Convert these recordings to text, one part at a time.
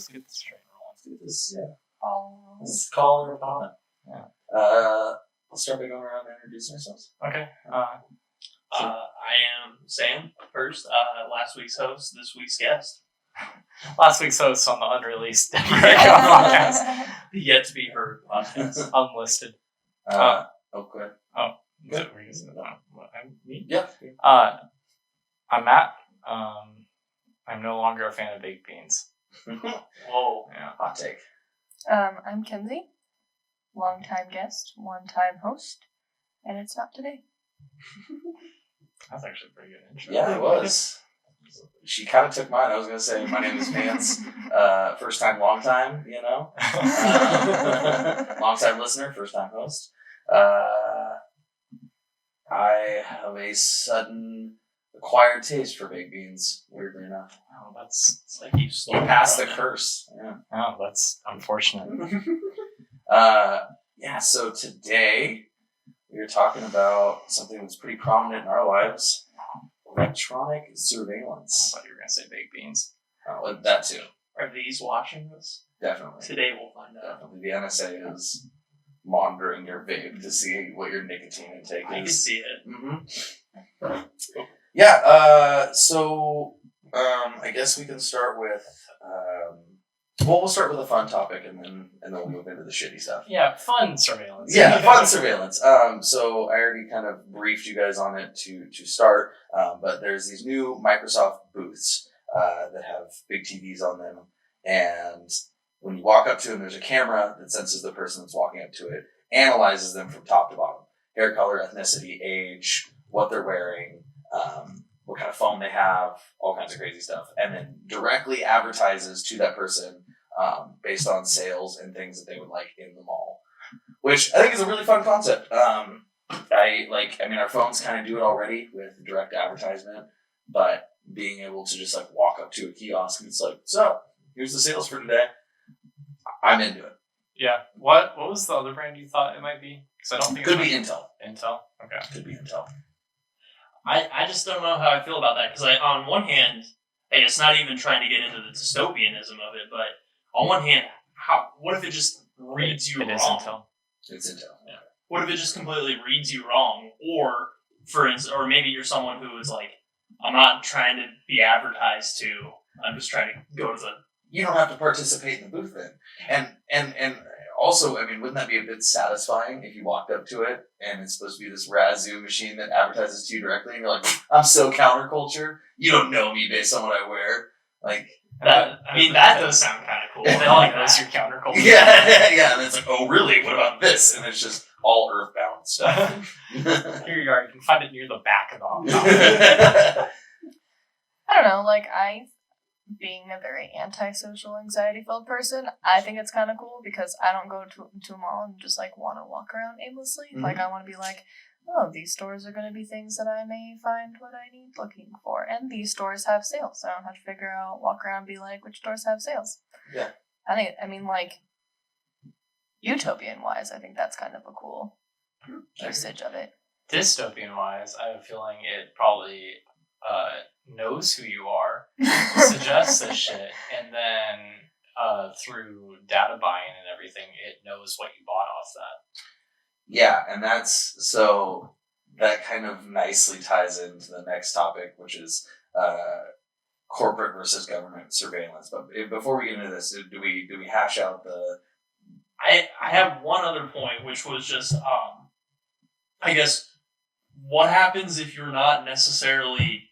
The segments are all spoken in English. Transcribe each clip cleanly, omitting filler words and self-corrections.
Let's get this train rolling. Let's do this, yeah. Oh. Let's call her upon it. Yeah. Let's start by going around and introducing ourselves. Okay. I am Sam, first, last week's host, this week's guest. Last week's host on the unreleased podcast. Yet to be heard podcast. Unlisted. Okay. Is it where you said that? Me? Yeah. I'm Matt. I'm no longer a fan of baked beans. Whoa. Yeah. Hot take. I'm Kenzie, long-time guest, one-time host, and it's not today. That's actually a pretty good intro. Yeah, it was. She kind of took mine. I was going to say, my name is Vance. First time, long time, you know. Long time listener, first time host. I have a sudden acquired taste for baked beans, weirdly enough. Oh, It's like you stole Past the curse. Yeah. oh, that's unfortunate. So today we are talking about something that's pretty prominent in our lives. Electronic I surveillance. thought you were going to say baked beans. Oh, that too. Are these watching this? Definitely. Today we'll find out. Definitely. The NSA is monitoring your vape to see what your nicotine intake I can is. see it. Mm-hmm. Yeah, so I guess we can start with we'll start with a fun topic and then we'll move into the shitty stuff. Yeah, fun surveillance. Yeah, fun surveillance. So I already kind of briefed you guys on it to start, but there's these new Microsoft booths that have big TVs on them, and when you walk up to them, there's a camera that senses the person that's walking up to it, analyzes them from top to bottom: hair color, ethnicity, age, what they're wearing, what kind of phone they have, all kinds of crazy stuff, and then directly advertises to that person based on sales and things that they would like in the mall, which I think is a really fun concept. Our phones kind of do it already with direct advertisement, but being able to just like walk up to a kiosk and it's like, so here's the sales for today. I'm into it. Yeah. What was the other brand you thought it might be? Because I don't think Could be Intel. Intel. Okay. Could be Intel. I just don't know how I feel about that, because on one hand, and it's not even trying to get into the dystopianism of it, but on one hand, what if it just reads you wrong? It is Intel. It's Intel. Yeah. What if it just completely reads you wrong? Or, for instance, or maybe you're someone who is like, I'm not trying to be advertised to, I'm just trying to go to the... You don't have to participate in the booth then. And also, I mean, wouldn't that be a bit satisfying if you walked up to it and it's supposed to be this Razoo machine that advertises to you directly and you're like, I'm so counterculture. You don't know me based on what I wear. Like... that does sound kind of cool. They all knows your counterculture. Yeah. And it's like, oh, really? What about this? And it's just all earthbound stuff. Here you are. You can find it near the back of the office. I don't know, being a very antisocial, anxiety-filled person, I think it's kind of cool because I don't go to a mall and just, want to walk around aimlessly. Mm-hmm. I want to be like, oh, these stores are going to be things that I may find what I need looking for. And these stores have sales, so I don't have to walk around and be like, which stores have sales? Yeah. Utopian-wise, I think that's kind of a cool usage of it. Dystopian-wise, I have a feeling it probably knows who you are, suggests this shit, and then through data buying and everything, it knows what you bought off that. Yeah, and that kind of nicely ties into the next topic, which is corporate versus government surveillance. But before we get into this, do we hash out the... I have one other point, which was just, I guess, what happens if you're not necessarily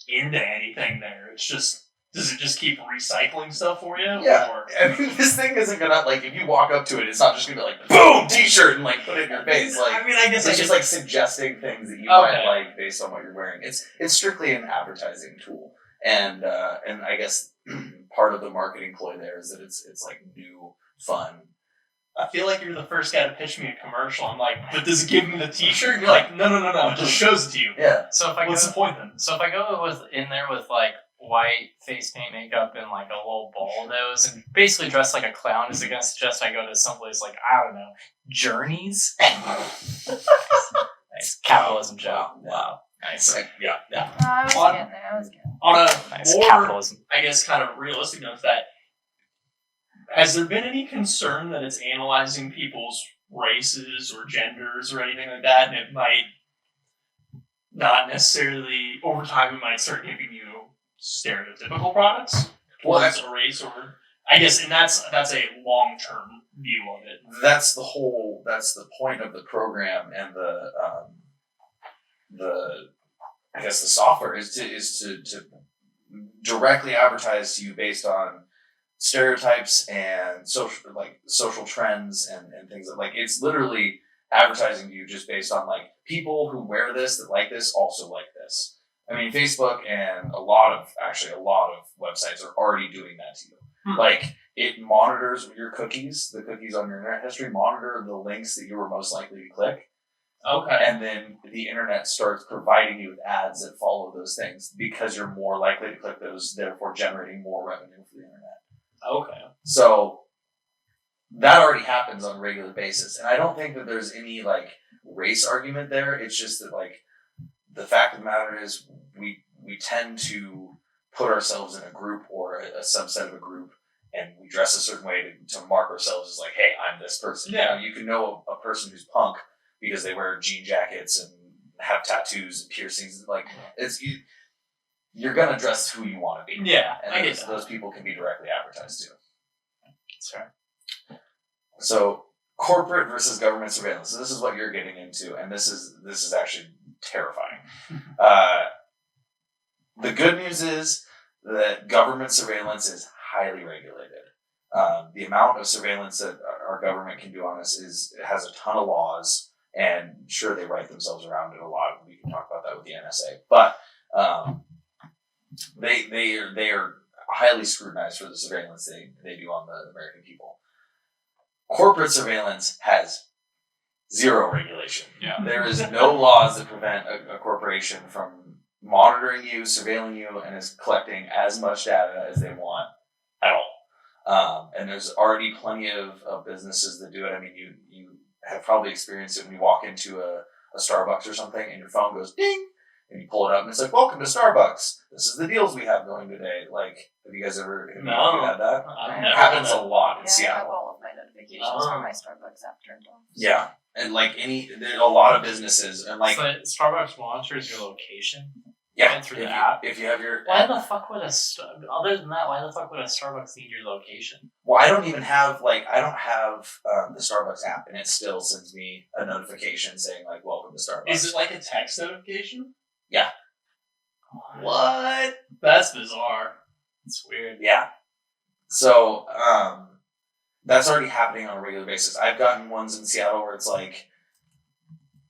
into anything there? It's just, does it just keep recycling stuff for you? Yeah. Or... I mean, this thing isn't gonna, if you walk up to it, it's not just gonna be boom, t-shirt, and put it in your face. I guess it's just suggesting things that you might like based on what you're wearing. It's strictly an advertising tool. And I guess part of the marketing ploy there is that it's new, fun. I feel like you're the first guy to pitch me a commercial. I'm like, but does it give me the t-shirt? And you're like, no, it just shows it to you. Yeah. So what's the point then? So if I go in there with white face paint makeup and a little ball nose and basically dressed like a clown, is it going to suggest I go to someplace I don't know, Journeys? Nice capitalism joke. Wow. Nice. Yeah. I was getting there. On a nice more, capitalism. I guess, kind of realistic note, that has there been any concern that it's analyzing people's races or genders or anything like that, and it might not necessarily, over time, it might start giving you stereotypical products towards a race, or I guess, and that's a long-term view of it. That's the point of the program, and the I guess the software is to directly advertise to you based on stereotypes and social trends and things that, like, it's literally advertising to you just based on like people who wear this, that like this, also like this. I mean, Facebook and a lot of websites are already doing that to you. Like, it monitors your cookies, the cookies on your internet history, monitor the links that you were most likely to click. Okay. And then the internet starts providing you with ads that follow those things because you're more likely to click those, therefore generating more revenue for the internet. Okay. So that already happens on a regular basis. And I don't think that there's any like race argument there. It's just that, like, the fact of the matter is we tend to put ourselves in a group or a subset of a group, and we dress a certain way to mark ourselves as like, hey, I'm this person. Yeah. You can know a person who's punk because they wear jean jackets and have tattoos and piercings. Like, you're gonna dress who you want to be. Yeah, And those people can be directly advertised to. That's fair. So, corporate versus government surveillance. So this is what you're getting into, and this is actually terrifying. The good news is that government surveillance is highly regulated. The amount of surveillance that our government can do on us has a ton of laws, and sure, they write themselves around it a lot. We can talk about that with the NSA, but they are highly scrutinized for the surveillance they do on the American people. Corporate surveillance has zero regulation. Yeah. There is no laws that prevent a corporation from monitoring you, surveilling you, and is collecting as much data as they want at all. And there's already plenty of businesses that do it. I mean, you have probably experienced it when you walk into a Starbucks or something and your phone goes ding, and you pull it up and it's like, welcome to Starbucks. This is the deals we have going today. Like, have you guys ever had that? I've It happens a lot in I have Seattle. all of my notifications for my Starbucks app turned off. Yeah. And like there's a lot of businesses, and like, so Starbucks monitors your location. yeah, through the app. If you have your Why the fuck would other than that? Why the fuck would a Starbucks need your location? Well, I don't have the Starbucks app, and it still sends me a notification saying like, welcome to Starbucks. Is it like a text notification? Yeah. What? That's bizarre. It's weird. Yeah. So that's already happening on a regular basis. I've gotten ones in Seattle where it's like,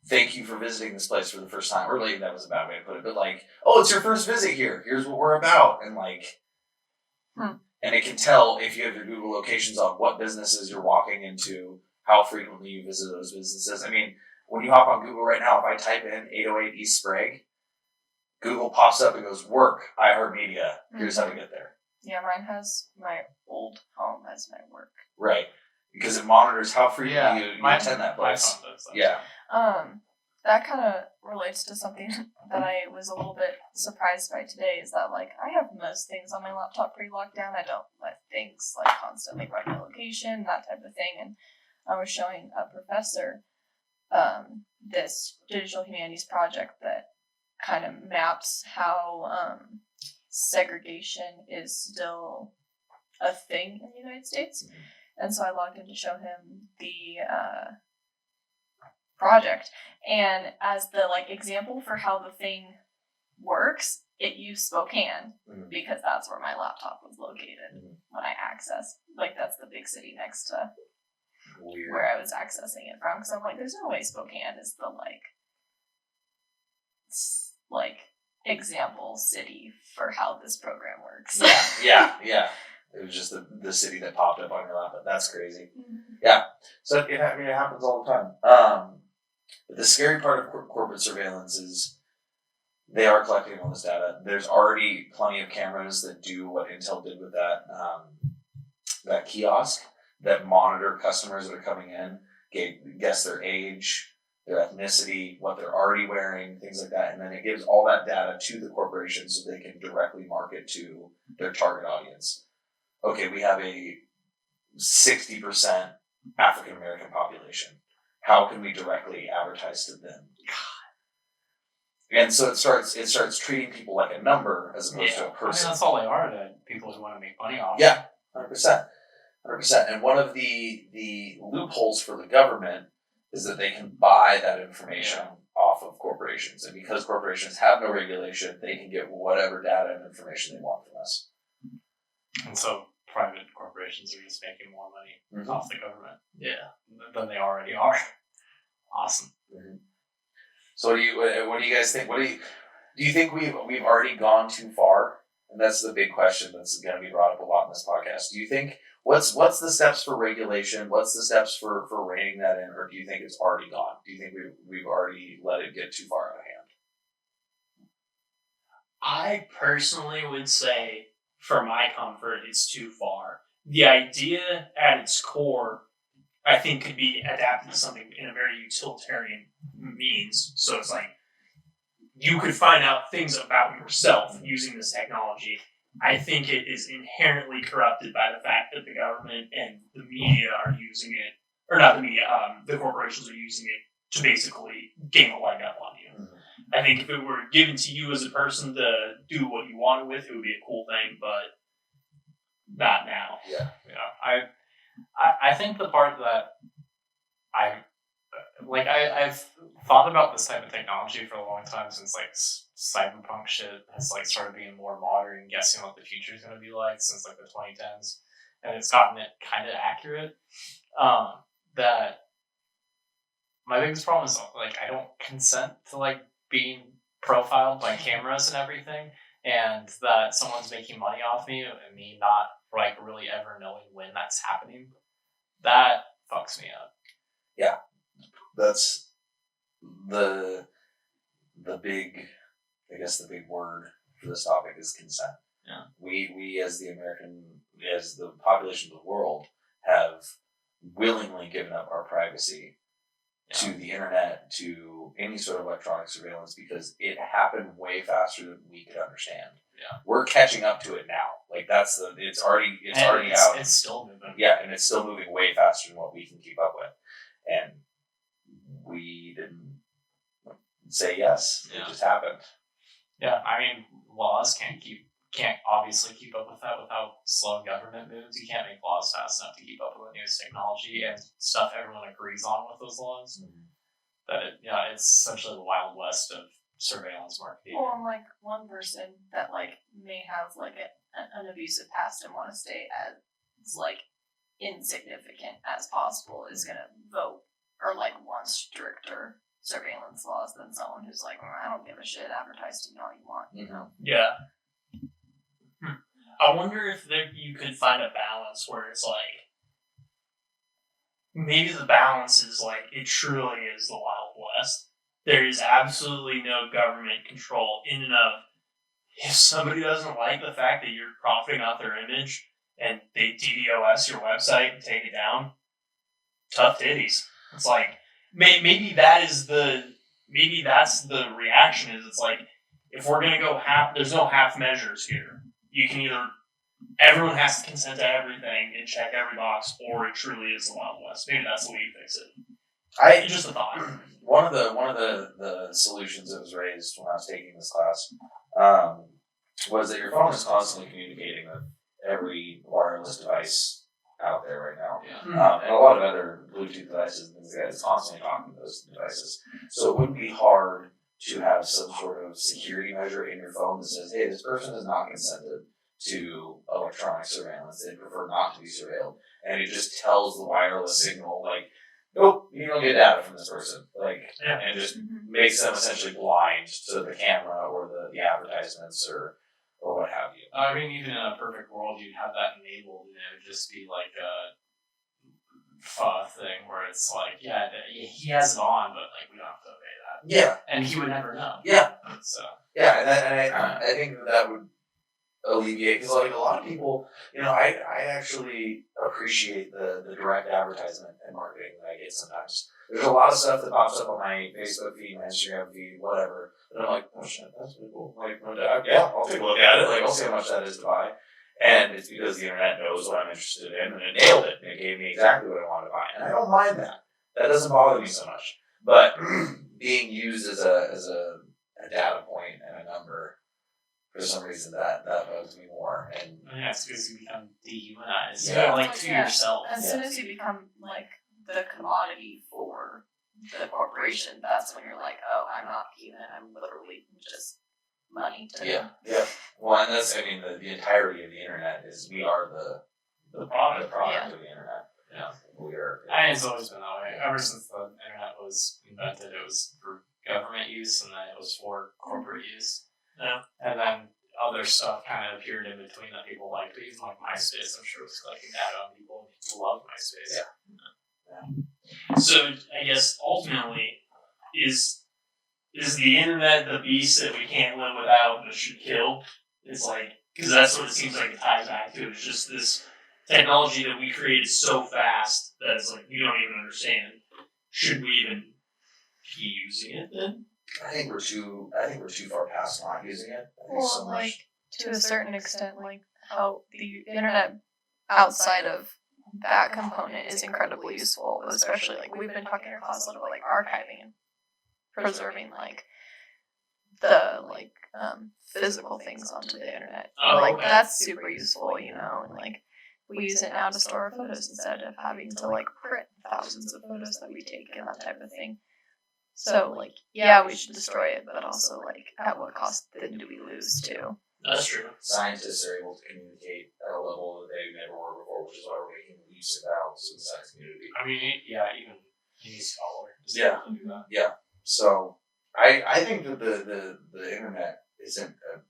thank you for visiting this place for the first time. Or like, that was a bad way to put it, but like, oh, it's your first visit here. Here's what we're about. And like, and it can tell if you have your Google locations on what businesses you're walking into, how frequently you visit those businesses. I mean, when you hop on Google right now, if I type in 808 East Sprague, Google pops up and goes, work, iHeartMedia. Here's how to get there. Yeah, mine has my old home as my work. Right. Because it monitors how frequently you attend that place. Yeah. That kind of relates to something that I was a little bit surprised by today, is that, like, I have most things on my laptop pre-locked down. I don't let things, like, constantly write my location, that type of thing. And I was showing a professor this digital humanities project that kind of maps how segregation is still a thing in the United States. Mm-hmm. And so I logged in to show him the project, and as the like example for how the thing works, it used Spokane because that's where my laptop was located when I accessed. Like, that's the big city next to where I was accessing it from. Because I'm like, there's no way Spokane is the like example city for how this program works. Yeah. It was just the city that popped up on your laptop. That's crazy. Mm-hmm. Yeah. So it happens all the time. But the scary part of corporate surveillance is they are collecting all this data. There's already plenty of cameras that do what Intel did with that kiosk that monitor customers that are coming in, guess their age, their ethnicity, what they're already wearing, things like that. And then it gives all that data to the corporation so they can directly market to their target audience. Okay, we have a 60% African American population. How can we directly advertise to them? And so it starts treating people like a number as opposed to a person. That's all they are to people who want to make money off. Yeah, 100%. And one of the loopholes for the government is that they can buy that information off of corporations. And because corporations have no regulation, they can get whatever data and information they want from us. And so private corporations are just making more money off the government than they already are. Awesome. Mm-hmm. So what do you guys think? Do you think we've already gone too far? And that's the big question that's going to be brought up a lot in this podcast. Do you think what's the steps for regulation? What's the steps for reining that in, or do you think it's already gone? Do you think we've already let it get too far out of hand? I personally would say, for my comfort, it's too far. The idea at its core, I think, could be adapted to something in a very utilitarian means. So it's like, you could find out things about yourself using this technology. I think it is inherently corrupted by the fact that the government and the media are using it, or not the media, the corporations are using it to basically gain a leg up on you. Mm-hmm. I think if it were given to you as a person to do what you wanted with, it would be a cool thing, but not now. Yeah. I think the part that I've thought about this type of technology for a long time, since like cyberpunk shit has like started being more modern and guessing what the future is going to be like since like the 2010s, and it's gotten it kind of accurate. That my biggest problem is like I don't consent to like being profiled by cameras and everything, and that someone's making money off me and me not like really ever knowing when that's happening. That fucks me up. Yeah. That's the big word for this topic is consent. Yeah. We as the population of the world have willingly given up our privacy to the internet, to any sort of electronic surveillance, because it happened way faster than we could understand. Yeah. We're catching up to it now. Like it's already out. It's still moving. Yeah, and it's still moving way faster than what we can keep up with. And we didn't say yes. Yeah. It just happened. Yeah, I mean, laws can't obviously keep up with that without slow government moves. You can't make laws fast enough to keep up with the newest technology and stuff everyone agrees on with those laws. Mm-hmm. That it's essentially the Wild West of surveillance marketing. Well, and like one person that like may have like an abusive past and want to stay as like insignificant as possible is gonna vote or like want stricter surveillance laws than someone who's like, I don't give a shit, advertise to me all you want, you know? Yeah. I wonder if you could find a balance where it's like, maybe the balance is like, it truly is the Wild West. There is absolutely no government control in and of, if somebody doesn't like the fact that you're profiting off their image and they DDoS your website and take it down, tough titties. It's like, maybe that's the reaction is it's like, if we're going to go there's no half measures here. You can either, everyone has to consent to everything and check every box, or it truly is the Wild West. Maybe that's the way you fix it. Just a thought. One of the solutions that was raised when I was taking this class was that your phone is constantly communicating with every wireless device out there right now. Yeah. And a lot of other Bluetooth devices and things like that, it's constantly talking to those devices. So it wouldn't be hard to have some sort of security measure in your phone that says, hey, this person has not consented to electronic surveillance. They prefer not to be surveilled. And it just tells the wireless signal, like, nope, you don't get data from this person. And just makes them essentially blind to the camera or the advertisements or what have you. I mean, even in a perfect world, you'd have that enabled, and it would just be like a thing where it's like, yeah, he has it on, but like we don't have to obey that. Yeah, and he would never know. Yeah, so and I think that would alleviate, because like a lot of people, I actually appreciate the direct advertisement and marketing that I get sometimes. There's a lot of stuff that pops up on my Facebook feed, my Instagram feed, whatever, and I'm like, oh shit, that's pretty cool. Like, yeah, I'll take a look at it. Like, I'll see how much that is to buy. And it's because the internet knows what I'm interested in, and it nailed it. And it gave me exactly what I wanted to buy. And I don't mind that. That doesn't bother me so much. But being used as a data point and a number, for some reason, that bugs me more. And yeah, it's because you become dehumanized. Yeah. Like to yourself. As soon as you become like the commodity for the corporation, that's when you're like, oh, I'm not human. I'm literally just money to them. Yeah. Well, and that's, the entirety of the internet is we are the product of the internet. Yeah. We are. And it's always been that way. Ever since the internet was invented, it was for government use, and then it was for corporate use. Yeah. And then other stuff kind of appeared in between that people liked. Even like MySpace, I'm sure it was collecting data on people, and people love MySpace. Yeah. So I guess ultimately, is the internet the beast that we can't live without but should kill? It's like, because that's what it seems like it ties back to. It's just this technology that we created so fast that it's like we don't even understand. Should we even be using it then? I think we're too far past not using it. I think Well, so much. like to a certain extent, like how the internet outside of that component is incredibly useful, especially like we've been talking in our class a little about like archiving and preserving like the physical things onto the internet. Oh, like okay. that's super useful, you know, and like we use it now to store our photos instead of having to like print thousands of photos that we take and that type of thing. So like yeah, we should destroy it, but also like at what cost then do we lose too? That's true. Scientists are able to communicate at a level that they never were before, which is why we're making leaps and bounds in the science community. Even any scholar is Yeah. able to do that. Yeah. So I think that the internet isn't a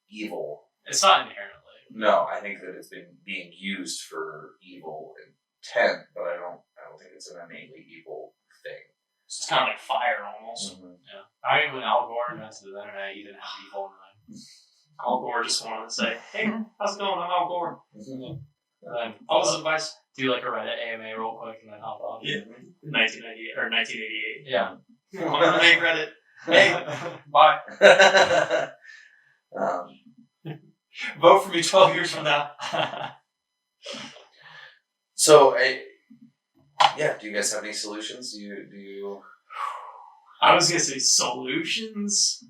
evil. It's not inherently. No, I think that it's been being used for evil intent, but I don't think it's an innately evil thing. It's kind of like fire almost. Mm-hmm. Yeah. When Al Gore invented the internet, he didn't have evil in mind. Al Gore just wanted to say, hey, how's it going? I'm Al Gore. Mm-hmm. And then All this advice. do like a Reddit AMA real quick and then hop off. Yeah. 1998 or 1988. Yeah. I'm gonna make Reddit. Hey, bye. Vote for me 12 years from now. So, do you guys have any solutions? Do you? I was gonna say solutions.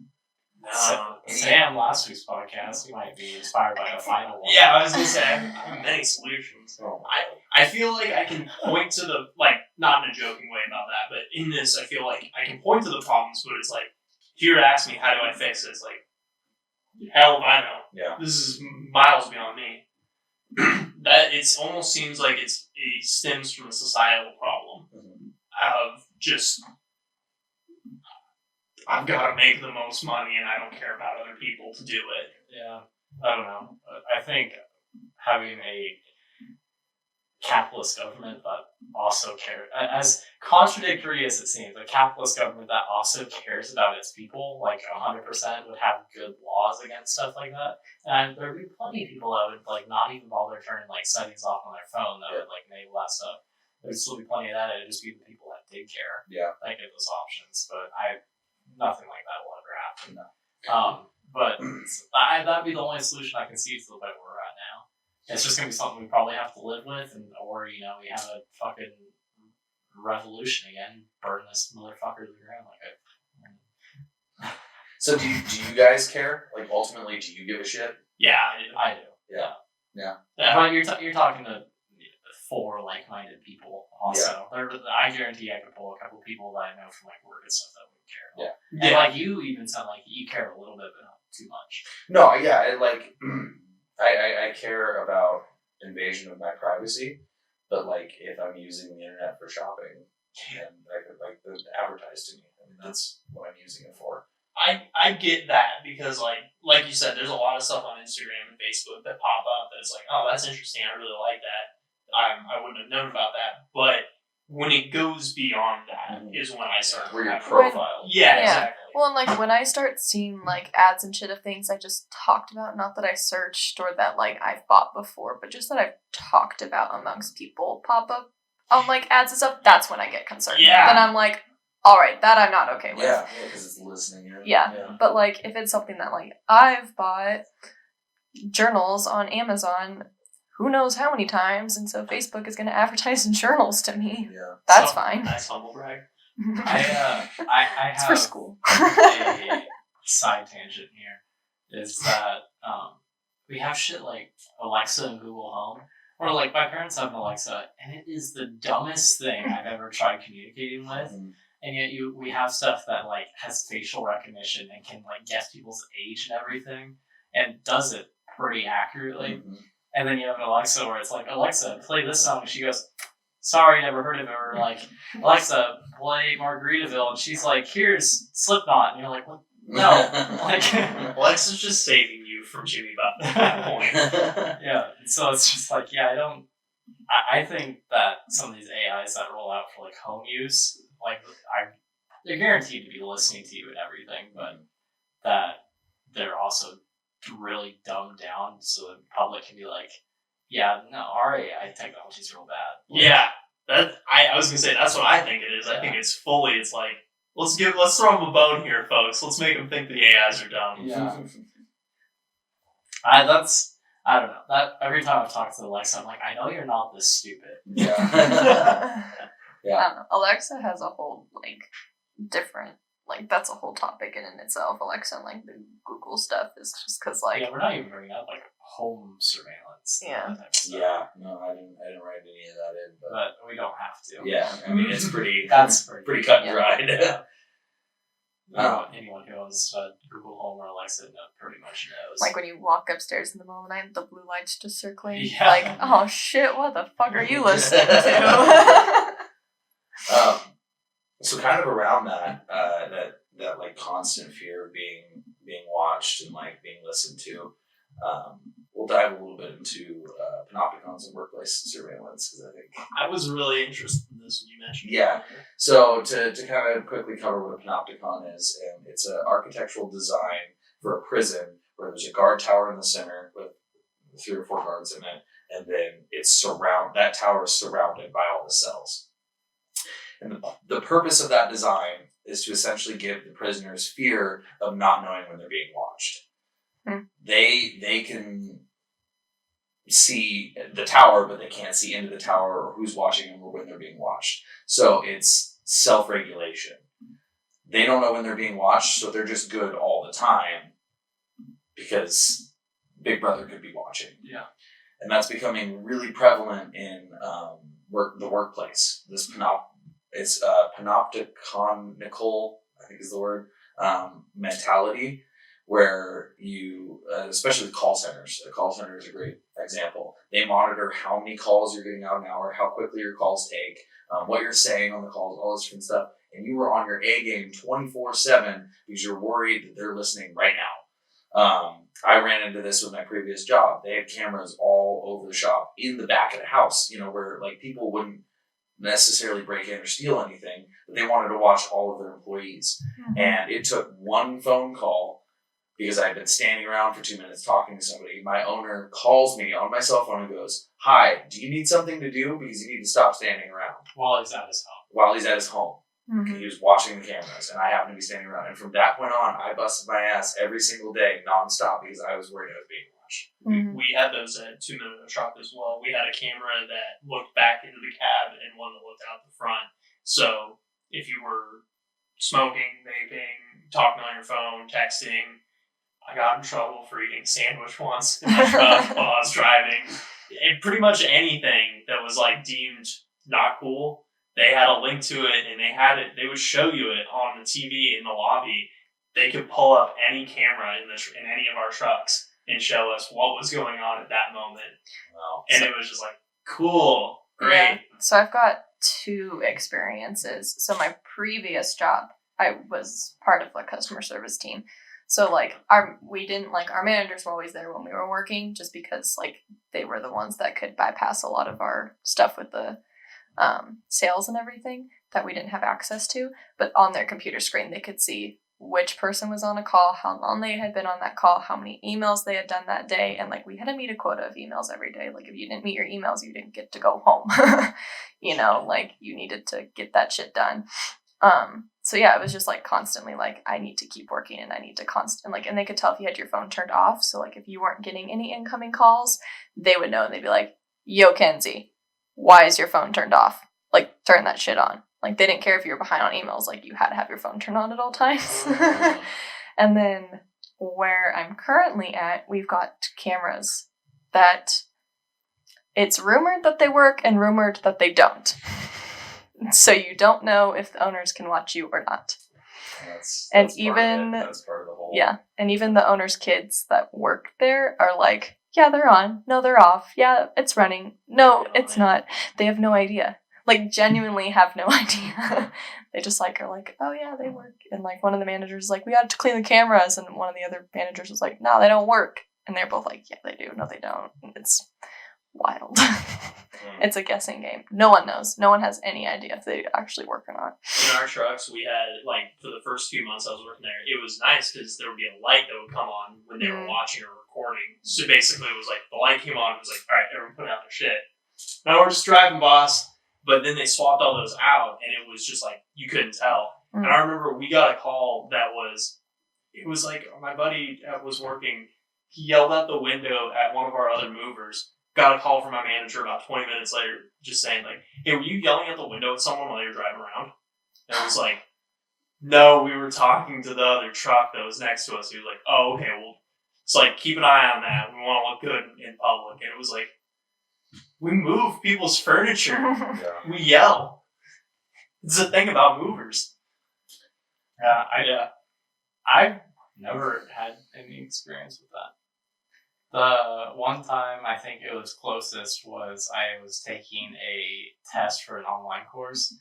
No. Sam, last week's podcast, you might be inspired by a final one. Yeah, I was gonna say I have many solutions. Oh. I feel like I can point to the not in a joking way about that, but in this I feel like I can point to the problems, but it's like if you were to ask me how do I fix it, it's like hell if I know. Yeah. This is miles beyond me. That it almost seems like it stems from a societal problem of just I've got to make the most money and I don't care about other people to do it. Yeah. I don't know. I think having a capitalist government that also cares, as contradictory as it seems, a capitalist government that also cares about its people, 100% would have good laws against stuff like that. And there would be plenty of people that would not even bother turning settings off on their phone that would enable that stuff. There'd still be plenty of that. It'd just be the people that did care. Yeah. That get those options. But nothing like that will ever happen. No. But that'd be the only solution I can see to the way we're at now. It's just gonna be something we probably have to live with, or we have a fucking revolution again, burn this motherfucker to the ground So do you guys care? Ultimately, do you give a shit? Yeah, I do. Yeah. But you're talking to 4 like-minded people. Also, I guarantee I could pull a couple of people that I know from work and stuff that would care. Yeah. And you even sound like you care a little bit, but not too much. No, yeah, I care about invasion of my privacy, but if I'm using the internet for shopping, and the advertise to me, that's what I'm using it for. I get that because like you said, there's a lot of stuff on Instagram and Facebook that pop up that's oh, that's interesting, I really like that. I wouldn't have known about that, but when it goes beyond that is when I start Where your profile. Yeah, exactly. Well, and when I start seeing ads and shit of things I just talked about, not that I searched or that I've bought before, but just that I've talked about amongst people pop up on ads and stuff, that's when I get concerned. Yeah. Then I'm alright, that I'm not okay with. Yeah, because it's listening in. Yeah. But if it's something that I've bought journals on Amazon who knows how many times, and so Facebook is going to advertise journals to me. Yeah. That's fine. Nice humble brag. I It's have for school. a side tangent here is that we have shit like Alexa and Google Home, or like my parents have an Alexa, and it is the dumbest thing I've ever tried communicating with. And yet we have stuff that like has facial recognition and can like guess people's age and everything, and does it pretty accurately. And then you have an Alexa where it's like, Alexa, play this song. And she goes, sorry, never heard of it. Or like, Alexa, play Margaritaville. And she's like, here's Slipknot. And you're like, what? No. Like, Alexa's just saving you from Jimmy Butt at that point. Yeah. So it's just like, yeah, I think that some of these AIs that roll out for like home use, like, they're guaranteed to be listening to you and everything, but that they're also really dumbed down so the public can be like, yeah, no, our AI technology is real bad. Like, Yeah, I was gonna say that's what I think it is. I think it's like let's throw them a bone here, folks. Let's make them think the AIs are dumb. Yeah. I don't know. That every time I've talked to Alexa, I'm like, I know you're not this stupid. Yeah. I don't know. Alexa has a whole like different that's a whole topic in itself. Alexa and like the Google stuff is just because like we're not even bringing up like home surveillance. Yeah. That type of stuff. Yeah. No, I didn't write any of that in, But we don't have to. yeah, I mean it's pretty That's pretty cut and dried. Yeah. Anyone who owns Google Home or Alexa pretty much knows. like when you walk upstairs in the middle of the night, the blue light's just circling. Yeah. Like, oh shit, what the fuck are you listening to? So kind of around that, that like constant fear of being watched and like being listened to, we'll dive a little bit into panopticons and workplace surveillance because I think I was really interested in this when you mentioned it. Yeah. So to kind of quickly cover what a panopticon is, it's an architectural design for a prison where there's a guard tower in the center with 3 or 4 guards in it, and then that tower is surrounded by all the cells. And the purpose of that design is to essentially give the prisoners fear of not knowing when they're being watched. They can see the tower, but they can't see into the tower or who's watching them or when they're being watched. So it's self-regulation. They don't know when they're being watched, so they're just good all the time because Big Brother could be watching. Yeah. And that's becoming really prevalent in the workplace. It's panopticonical, I think is the word, mentality, where you, especially with call centers. A call center is a great example. They monitor how many calls you're getting out an hour, how quickly your calls take, what you're saying on the calls, all this different stuff. And you were on your A game 24/7 because you're worried that they're listening right now. I ran into this with my previous job. They had cameras all over the shop, in the back of the house, where like people wouldn't necessarily break in or steal anything, but they wanted to watch all of their employees. And it took one phone call because I had been standing around for 2 minutes talking to somebody. My owner calls me on my cell phone and goes, "Hi, do you need something to do? Because you need to stop standing around." While he's at his home. While he's at his home. He was watching the cameras, and I happened to be standing around. And from that point on, I busted my ass every single day, nonstop, because I was worried I was being watched. We had those at 2 Minute Shop as well. We had a camera that looked back into the cab and one that looked out the front. So if you were smoking, vaping, talking on your phone, texting, I got in trouble for eating a sandwich once in my truck while I was driving. And pretty much anything that was like deemed not cool, they had a link to it, and they would show you it on the TV in the lobby. They could pull up any camera in any of our trucks and show us what was going on at that moment. Wow. And it was just like, cool, great. Yeah. So I've got 2 experiences. So my previous job, I was part of the customer service team. So like our managers were always there when we were working, just because like they were the ones that could bypass a lot of our stuff with the sales and everything that we didn't have access to. But on their computer screen, they could see which person was on a call, how long they had been on that call, how many emails they had done that day. And like we had to meet a quota of emails every day. Like if you didn't meet your emails, you didn't get to go home. Like you needed to get that shit done. so yeah, it was just like constantly like, I need to keep working and I need to and they could tell if you had your phone turned off. So like if you weren't getting any incoming calls, they would know and they'd be like, yo, Kenzie, why is your phone turned off? Like, turn that shit on. Like, they didn't care if you were behind on emails. Like, you had to have your phone turned on at all times. And then where I'm currently at, we've got cameras that it's rumored that they work and rumored that they don't. So you don't know if the owners can watch you or not. That's And part of even- it. That's part of the whole. Yeah. And even the owners' kids that work there are like, yeah, they're on. No, they're off. Yeah, it's running. No, it's not. They have no idea. Like, genuinely have no idea. They just like are like, oh yeah, they work. And like one of the managers is like, we got to clean the cameras, and one of the other managers was like, no, they don't work. And they're both like, yeah, they do. No, they don't. And it's wild. It's a guessing game. No one knows. No one has any idea if they actually work or not. In our trucks, we had, like, for the first few months I was working there, it was nice because there would be a light that would come on when they were watching or recording. So basically it was like, the light came on, it was like, all right, everyone put out their shit. Now we're just driving, boss. But then they swapped all those out, and it was just like, you couldn't tell. And I remember we got a call that was, it was like, my buddy that was working, he yelled out the window at one of our other movers, got a call from my manager about 20 minutes later, just saying like, hey, were you yelling at the window at someone while you were driving around? And I was like, no, we were talking to the other truck that was next to us. He was like, oh, okay, well, it's like, keep an eye on that. We want to look good in public. And it was like, we move people's furniture. Yeah. We yell. It's the thing about movers. I've never had any experience with that. The one time I think it was closest was I was taking a test for an online course,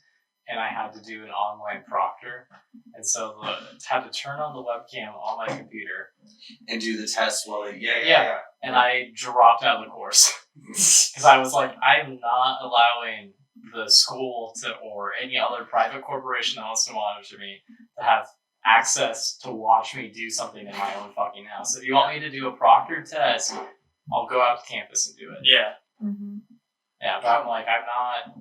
and I had to do an online proctor, and so had to turn on the webcam on my computer And do the test while they. Yeah. And I dropped out of the course because I was like, I'm not allowing the school or any other private corporation that wants to monitor me to have access to watch me do something in my own fucking house. If you want me to do a proctored test, I'll go out to campus and do it. Yeah. Yeah, but I'm like, I'm not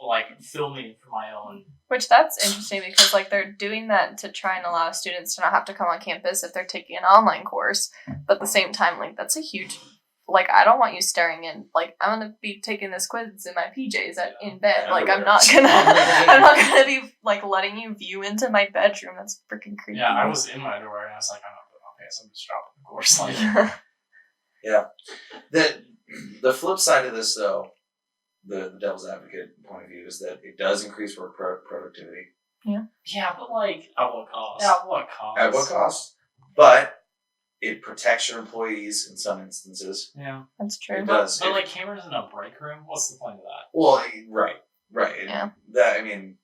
like filming for my own. Which that's interesting because like they're doing that to try and allow students to not have to come on campus if they're taking an online course. But at the same time, like that's a huge, like I don't want you staring in. Like I'm gonna be taking this quiz in my PJs in bed. Like I'm not gonna be like letting you view into my bedroom. That's freaking creepy. Yeah, I was in my underwear and I was like, okay, so I'm just dropping the course. Like, yeah. The flip side of this though, the devil's advocate point of view is that it does increase work productivity. Yeah, but like At what cost? at what cost? At what cost? But it protects your employees in some instances. Yeah, That's true. It does. but like cameras in a break room. What's the point of that? Well, right. Yeah. That I mean,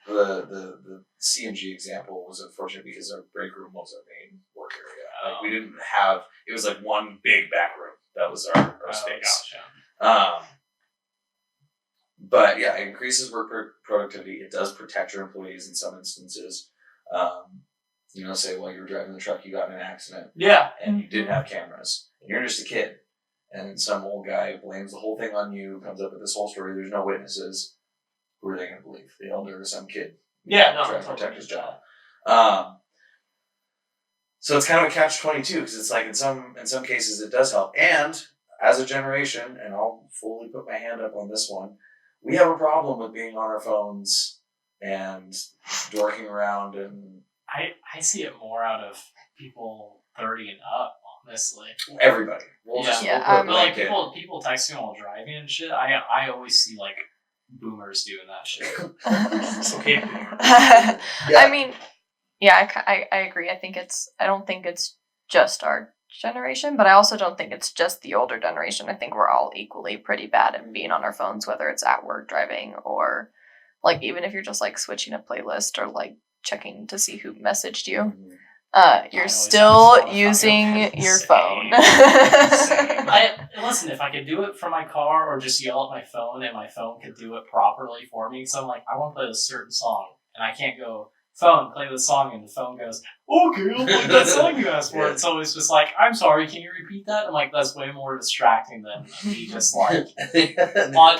the CMG example was unfortunate because our break room was our main work area. Like we didn't have. It was like one big back room. That was our space. Gotcha. But yeah, it increases work productivity. It does protect your employees in some instances. Say while you were driving the truck, you got in an accident. Yeah. And you didn't have cameras. And you're just a kid. And some old guy blames the whole thing on you, comes up with this whole story. There's no witnesses. Who are they going to believe? The elder or some kid? Yeah, no. Trying to protect his job. So it's kind of a catch-22 because it's like in some cases it does help. And as a generation, and I'll fully put my hand up on this one, we have a problem with being on our phones and dorking around and I see it more out of people 30 and up, honestly. everybody. But like people text me while driving and shit. I always see like boomers doing that shit. Okay. I mean, yeah, I agree. I don't think it's just our generation, but I also don't think it's just the older generation. I think we're all equally pretty bad at being on our phones, whether it's at work driving or like even if you're just like switching a playlist or like checking to see who messaged you. You're still using your phone. Listen, if I could do it from my car or just yell at my phone and my phone could do it properly for me, so I'm like, I want to play a certain song and I can't go, phone, play the song, and the phone goes, okay, I'll play that song you asked for. It's always just like, I'm sorry, can you repeat that? I'm like, that's way more distracting than me just like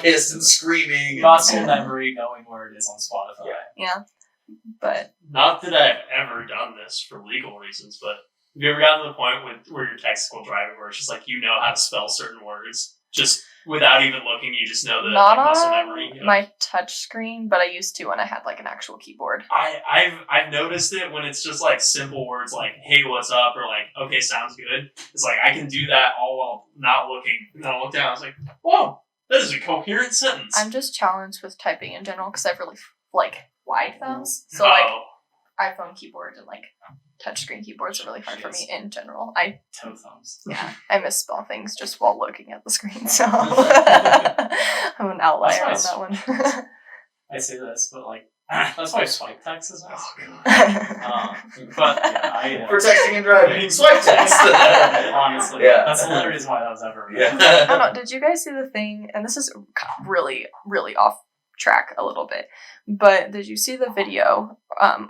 pissed and screaming. Muscle memory knowing where it is on Spotify. Yeah. But not that I've ever done this for legal reasons, but have you ever gotten to the point where you're technical driving where it's just like you know how to spell certain words just without even looking, you just know the not muscle on memory? You know? my touch screen, but I used to when I had like an actual keyboard. I've noticed it when it's just like simple words like "Hey, what's up?" or like "Okay, sounds good." It's like I can do that all while not looking. And I'll look down. I was like, "Whoa, that is a coherent sentence." I'm just challenged with typing in general because I have really like wide thumbs. So like iPhone keyboard and like touchscreen keyboards are really hard for me in general. I Toe thumbs. Yeah, I misspell things just while looking at the screen, so I'm an outlier on that one. I say this, but like that's why swipe text is nice. Oh, But yeah, For texting and driving, swipe text. honestly, Yeah. that's the only reason why that was ever. Yeah. I don't know. Did you guys see the thing? And this is really, really off track a little bit, but did you see the video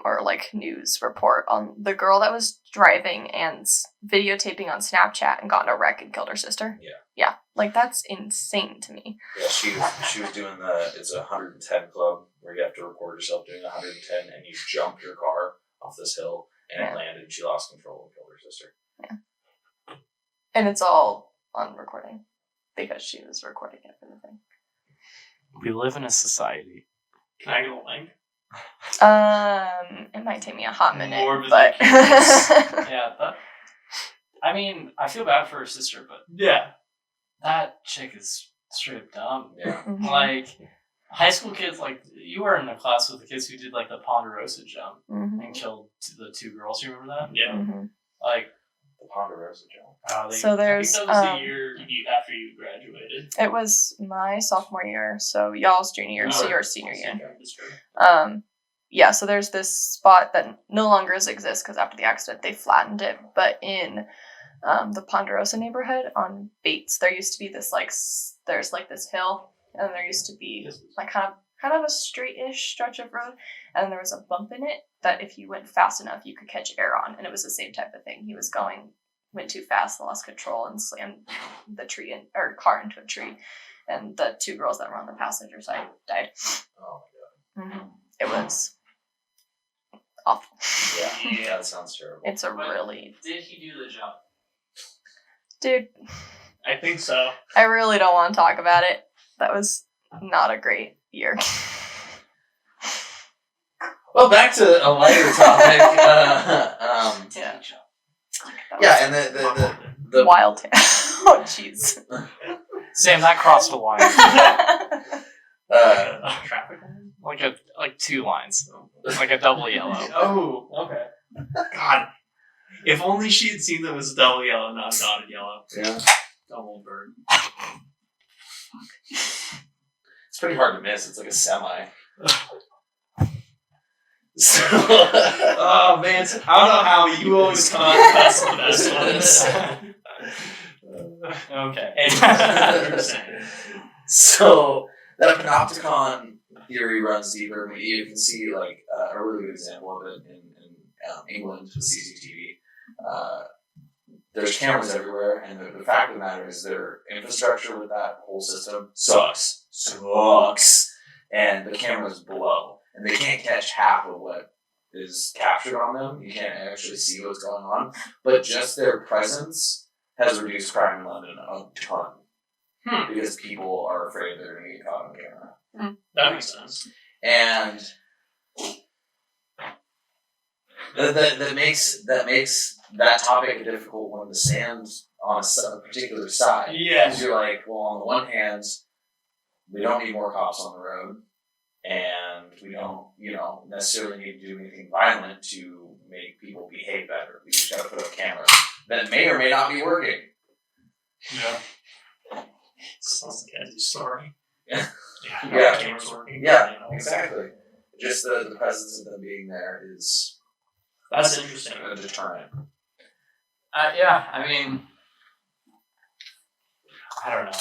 or like news report on the girl that was driving and videotaping on Snapchat and got in a wreck and killed her sister? Yeah, like that's insane to me. Yeah, she was doing it's a 110 club where you have to record yourself doing 110 and you jump your car off this hill and it landed and she lost control and killed her sister. Yeah. And it's all on recording because she was recording it for the thing. We live in a society. Can I get a link? It might take me a hot minute, Morbidly but curious. Yeah, I mean, I feel bad for her sister, but Yeah. that chick is straight dumb. Yeah. Mhm. Like, high school kids, like, you were in a class with the kids who did, like, the Ponderosa jump Mhm. and killed the two girls. You remember that? Yeah. Mhm. Like, The Ponderosa jump. So there's I think that was the year after you graduated. it was my sophomore year, so y'all's junior year, so No, your senior year. okay, that's true. Yeah, so there's this spot that no longer exists because after the accident they flattened it, but in the Ponderosa neighborhood on Bates, there used to be this there's like this hill, and there used to be like kind of a straight-ish stretch of road, and there was a bump in it that if you went fast enough you could catch air on, and it was the same type of thing. He went too fast, lost control, and slammed the car into a tree, and the two girls that were on the passenger side died. Oh my Mm-hmm. It was awful. god. Yeah, that sounds terrible. It's a really... did he do the jump? Dude, I think so. I really don't want to talk about it. That was not a great year. Well, back to a lighter topic. Yeah. That Yeah, was and the wild. Oh, jeez. Sam, that crossed a line. Traffic light? like two lines. Like a double yellow. Oh, okay. God. If only she had seen that it was a double yellow, not a dotted yellow. yeah, Double bird. it's pretty hard to miss. It's like a semi. So, Oh, Vance, I don't know how you always come out the best of the best ones. Okay. so that panopticon theory runs deeper. You can see like a really good example of it in England with CCTV. There's cameras everywhere, and the fact of the matter is their infrastructure with that whole system sucks, and the cameras blow, and they can't catch half of what is captured on them. You can't actually see what's going on, but just their presence has reduced crime in London a ton. Because people are afraid they're going to get caught on camera. That makes sense. And that makes that topic a difficult one to stand on a particular side. Yeah. Because you're like, well, on the one hand, we don't need more cops on the road, and we don't, necessarily need to do anything violent to make people behave better. We just got to put up cameras that may or may not be working. Yeah. Sounds like Kenzie's story. Yeah. Yeah. Cameras working. Yeah, exactly. Just the presence of them being there is That's interesting. a deterrent. Yeah, I mean, I don't know.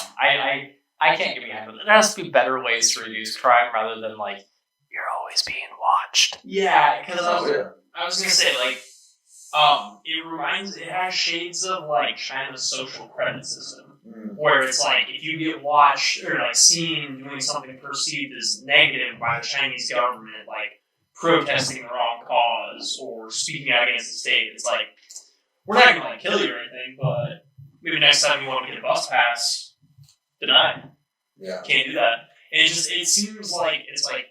I can't get behind it. There has to be better ways to reduce crime rather than like you're always being watched. Yeah, because I Oh, was gonna say like, it has shades of like China's social credit system. Where it's like, if you get watched or like seen doing something perceived as negative by the Chinese government, like protesting the wrong cause or speaking out against the state. It's like, we're not gonna kill you or anything, but maybe next time you want to get a bus pass, denied. Yeah. Can't do that. And it seems like it's like,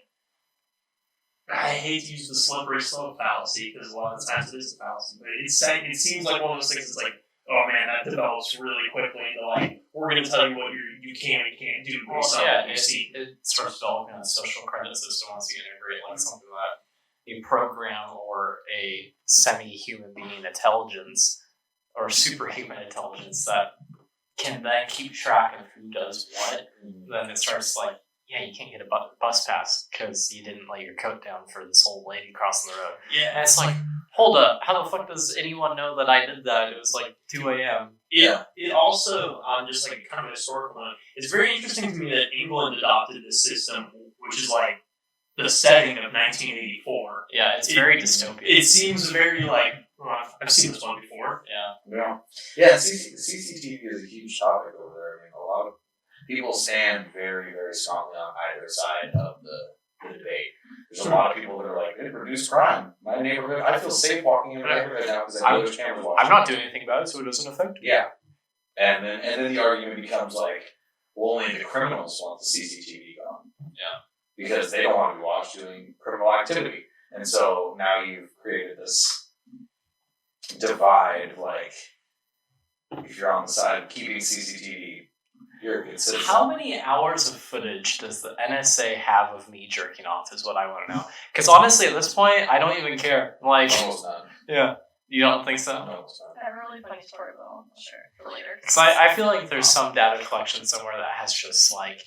I hate to use the slippery slope fallacy because a lot of the times it is a fallacy, but it seems like one of those things that's like, oh man, that develops really quickly into like, we're going to tell you what you can and can't do. It starts developing a social credit system once you integrate like something that a program or a semi-human being intelligence or superhuman intelligence that can then keep track of who does what. Then it starts like, yeah, you can't get a bus pass because you didn't lay your coat down for this old lady crossing the road. Yeah. And it's like, hold up, how the fuck does anyone know that I did that? It was like 2 a.m. It also, just like kind of a historical note, it's very interesting to me that England adopted this system, which is like the setting of 1984. Yeah, it's very dystopian. It seems very like, I've seen this one before. Yeah. Yeah, CCTV is a huge topic over there. I mean, a lot of people stand very, very strongly on either side of the debate. There's a lot of people that are like, it reduced crime. My neighborhood, I feel safe walking in my neighborhood now because I know there's cameras watching. I'm not doing anything about it, so it doesn't affect me. Yeah. And then the argument becomes like, well, only the criminals want the CCTV gone. Yeah. Because they don't want to be watched doing criminal activity. And so now you've created this divide, like, if you're on the side of keeping CCTV, you're a good citizen. How many hours of footage does the NSA have of me jerking off is what I want to know. Because honestly, at this point, I don't even care. Like, almost none. Yeah. You don't think so? No, almost none. I have a really funny story, but I'll share it for later. Because I feel like there's some data collection somewhere that has just like,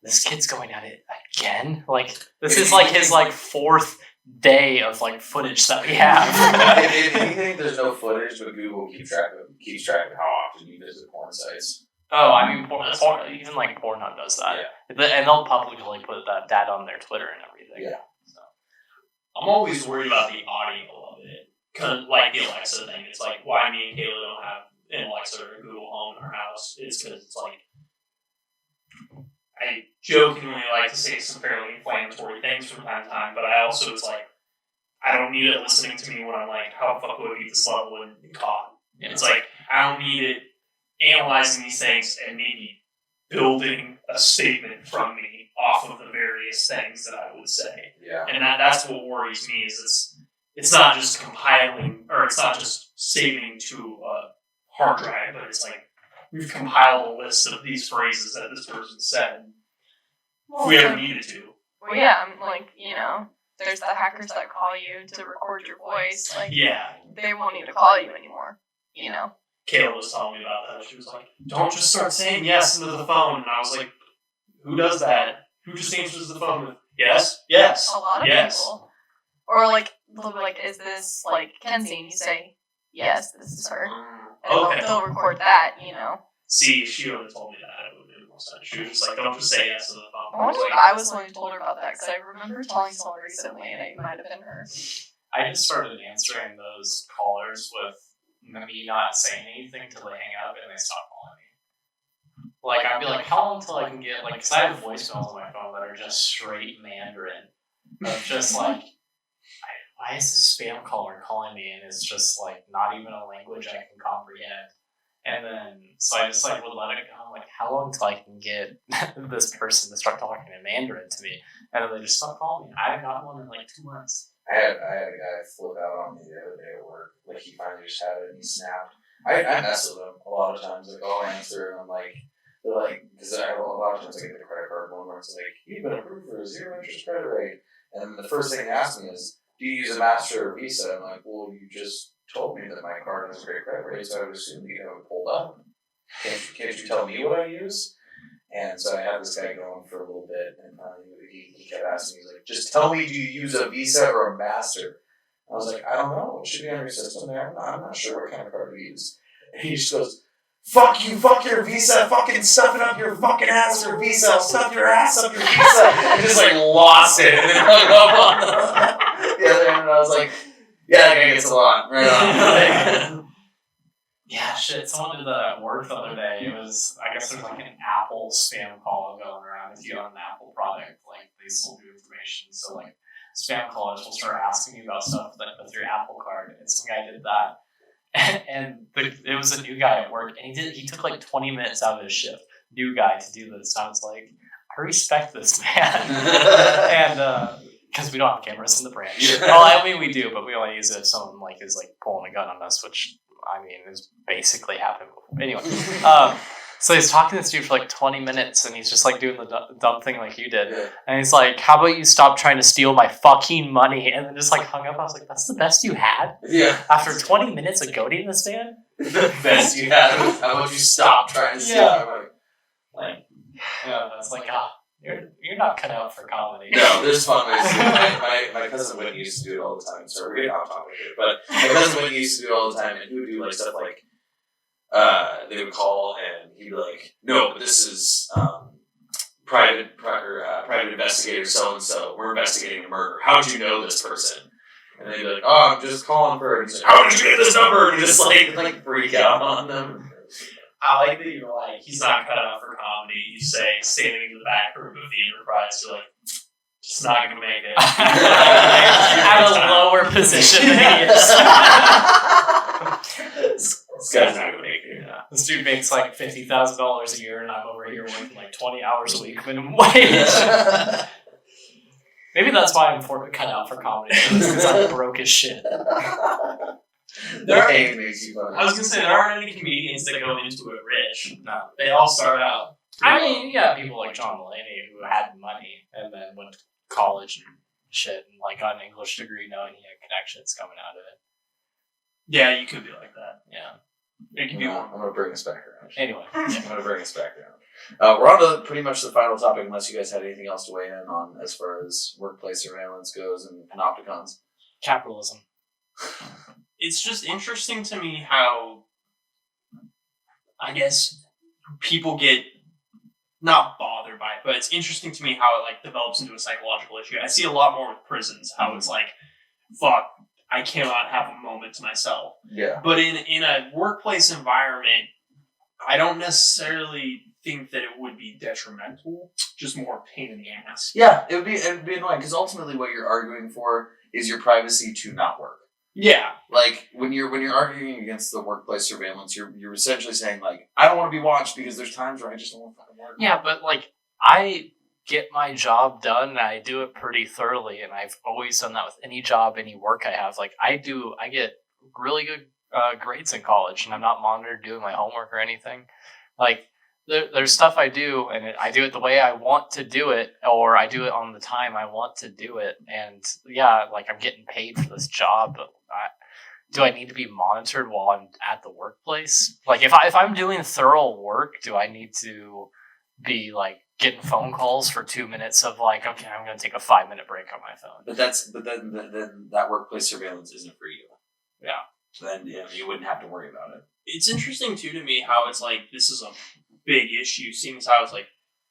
this kid's going at it again? Like, this is like his like 4th day of like footage that we have. If anything, there's no footage, but Google keeps track of how often you visit porn sites. Oh, I mean, even like Pornhub does that. Yeah. And they'll publicly put that data on their Twitter and everything. Yeah. So. I'm always worried about the audio of it. Cause, like the Alexa thing. It's like, why me and Kayla don't have an Alexa or a Google Home in our house is because it's like, I jokingly like to say some fairly inflammatory things from time to time, but I also, it's like, I don't need it listening to me when I'm like, how the fuck would I beat this level in COD? Yeah. It's like, I don't need it analyzing these things and maybe building a statement from me off of the various things that I would say. Yeah. And that's what worries me is it's not just compiling, or it's not just saving to a hard drive, but it's like, we've compiled a list of these phrases that this person said. If we ever needed to. Well, yeah, like, you know, there's the hackers that call you to record your voice. Like, yeah. They won't need to call you anymore, you know? Kayla was telling me about that. She was like, don't just start saying yes into the phone. And I was like, who does that? Who just answers the phone with yes? Yes. A lot of people. Or like, they'll be like, is this like Kenzie? And you say, yes, this is her. And they'll record that, you know. See, she would have told me that. It would have made more sense. She was just like, don't just say yes to the phone. I wonder if I was the one who told her about that, because I remember telling someone recently, and it might have been her. I just started answering those callers with me not saying anything till they hang up and they stop calling me. Like, I'd be like, how long till I can get, like, because I have voicemails on my phone that are just straight Mandarin. Of just like, why is this spam caller calling me? And it's just like not even a language I can comprehend. And then, so I just like would let it go. I'm like, how long till I can get this person to start talking in Mandarin to me? And then they just stop calling me. I haven't gotten one in like 2 months. I had a guy flip out on me the other day at work. Like, he finally just had it and he snapped. I mess with him a lot of times. Like, I'll answer and I'm like, they're like, because a lot of times I get the credit card one where it's like, you've been approved for a 0 interest credit rate. And the first thing they ask me is, do you use a Master or Visa? I'm like, well, you just told me that my card has a great credit rate, so I would assume you have it pulled up. Can't you tell me what I use? And so I had this guy going for a little bit, and he kept asking me, he's like, just tell me, do you use a Visa or a Master? I was like, I don't know. It should be on your system there. I'm not sure what kind of card to use. And he just goes, fuck you, fuck your Visa, fucking stuff it up your fucking ass, your Visa, I'll stuff your ass up your Visa. And just like lost it, and then hung up on the other end, and I was like, yeah, that guy gets a lot, right on. Yeah, shit, someone did that at work the other day. It was, I guess there's like an Apple spam call going around. If you own an Apple product, like, they sold you information. So, like, spam callers will start asking you about stuff with your Apple card, and some guy did that. And it was a new guy at work, and he took like 20 minutes out of his shift, new guy, to do this. I was like, I respect this man. And because we don't have cameras in the branch. Well, I mean we do, but we only use it if someone like is like pulling a gun on us, which I mean is basically happened before. Anyway, so he's talking to this dude for like 20 minutes, and he's just like doing the dumb thing like you did, and he's like, "How about you stop trying to steal my fucking money?" And then just like hung up. I was like, "That's the best you had?" Yeah. After 20 minutes of goading this man, The best you had. How about you stop trying to steal my money? Like, yeah, that's like, you're not cut out for comedy. no, there's fun ways to do it. My cousin Whitney used to do it all the time. Sorry, we're getting off topic here. But my cousin Whitney used to do it all the time, and he would do like stuff like, they would call and he'd be like, "No, but this is private investigator so and so. We're investigating a murder. How'd you know this person?" And they'd be like, "Oh, I'm just calling for." And he's like, "How did you get this number?" And just like freak out on them. I like that you're like, he's not cut out for comedy. You say, standing in the back room of the Enterprise, you're like, just not going to make it. At a lower position than he is. This guy's not going to make it. Yeah. This dude makes like $50,000 a year, and I'm over here working like 20 hours a week minimum wage. Maybe that's why I'm cut out for comedy, because I'm broke as shit. Pain makes you funny. I was going to say, there aren't any comedians that go into it rich. No. They all start out. I mean, yeah, people like John Mulaney who had money and then went to college and shit and like got an English degree knowing he had connections coming out of it. Yeah, you could be like that. Yeah. It could be one. I'm going to bring us back around. Anyway. I'm going to bring us back around. We're on to pretty much the final topic, unless you guys had anything else to weigh in on as far as workplace surveillance goes and panopticons. Capitalism. It's just interesting to me how, I guess, people get not bothered by it, but it's interesting to me how it like develops into a psychological issue. I see a lot more with prisons, how it's like, fuck, I cannot have a moment to myself. Yeah. But in a workplace environment, I don't necessarily think that it would be detrimental, just more pain in the ass. Yeah, it would be annoying, because ultimately what you're arguing for is your privacy to not work. Yeah. Like, when you're arguing against the workplace surveillance, you're essentially saying, like, I don't want to be watched because there's times where I just don't want to fucking work. Yeah, but, like, I get my job done, and I do it pretty thoroughly, and I've always done that with any job, any work I have. Like, I get really good grades in college, and I'm not monitored doing my homework or anything. Like, there's stuff I do, and I do it the way I want to do it, or I do it on the time I want to do it. And yeah, like I'm getting paid for this job, but do I need to be monitored while I'm at the workplace? Like if I'm doing thorough work, do I need to be like getting phone calls for 2 minutes of like, okay, I'm going to take a 5-minute break on my phone? But then that workplace surveillance isn't for you. Yeah. So then you wouldn't have to worry about it. It's interesting too to me how it's like this is a big issue, seeing as how it's like,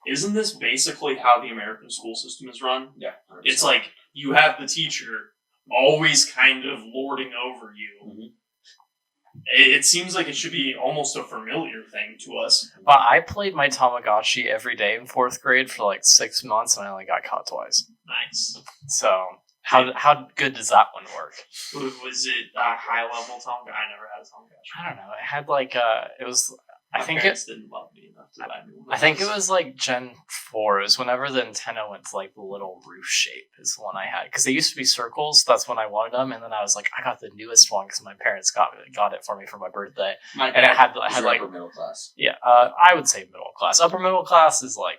isn't this basically how the American school system is run? Yeah. 100%. It's like you have the teacher always kind of lording over you. Mm-hmm. It seems like it should be almost a familiar thing to us. But I played my Tamagotchi every day in 4th grade for like 6 months, and I only got caught twice. Nice. So how good does that one work? Was it a high level Tamagotchi? I never had a Tamagotchi. I don't know. It had like it was. My parents didn't love me enough to buy me one. I think it was like Gen 4. It was whenever the antenna went to like the little roof shape is the one I had. Because they used to be circles. That's when I wanted them. And then I was like, I got the newest one because my parents got it for me for my birthday. And it had like upper middle class. Yeah, I would say middle class. Upper middle class is like.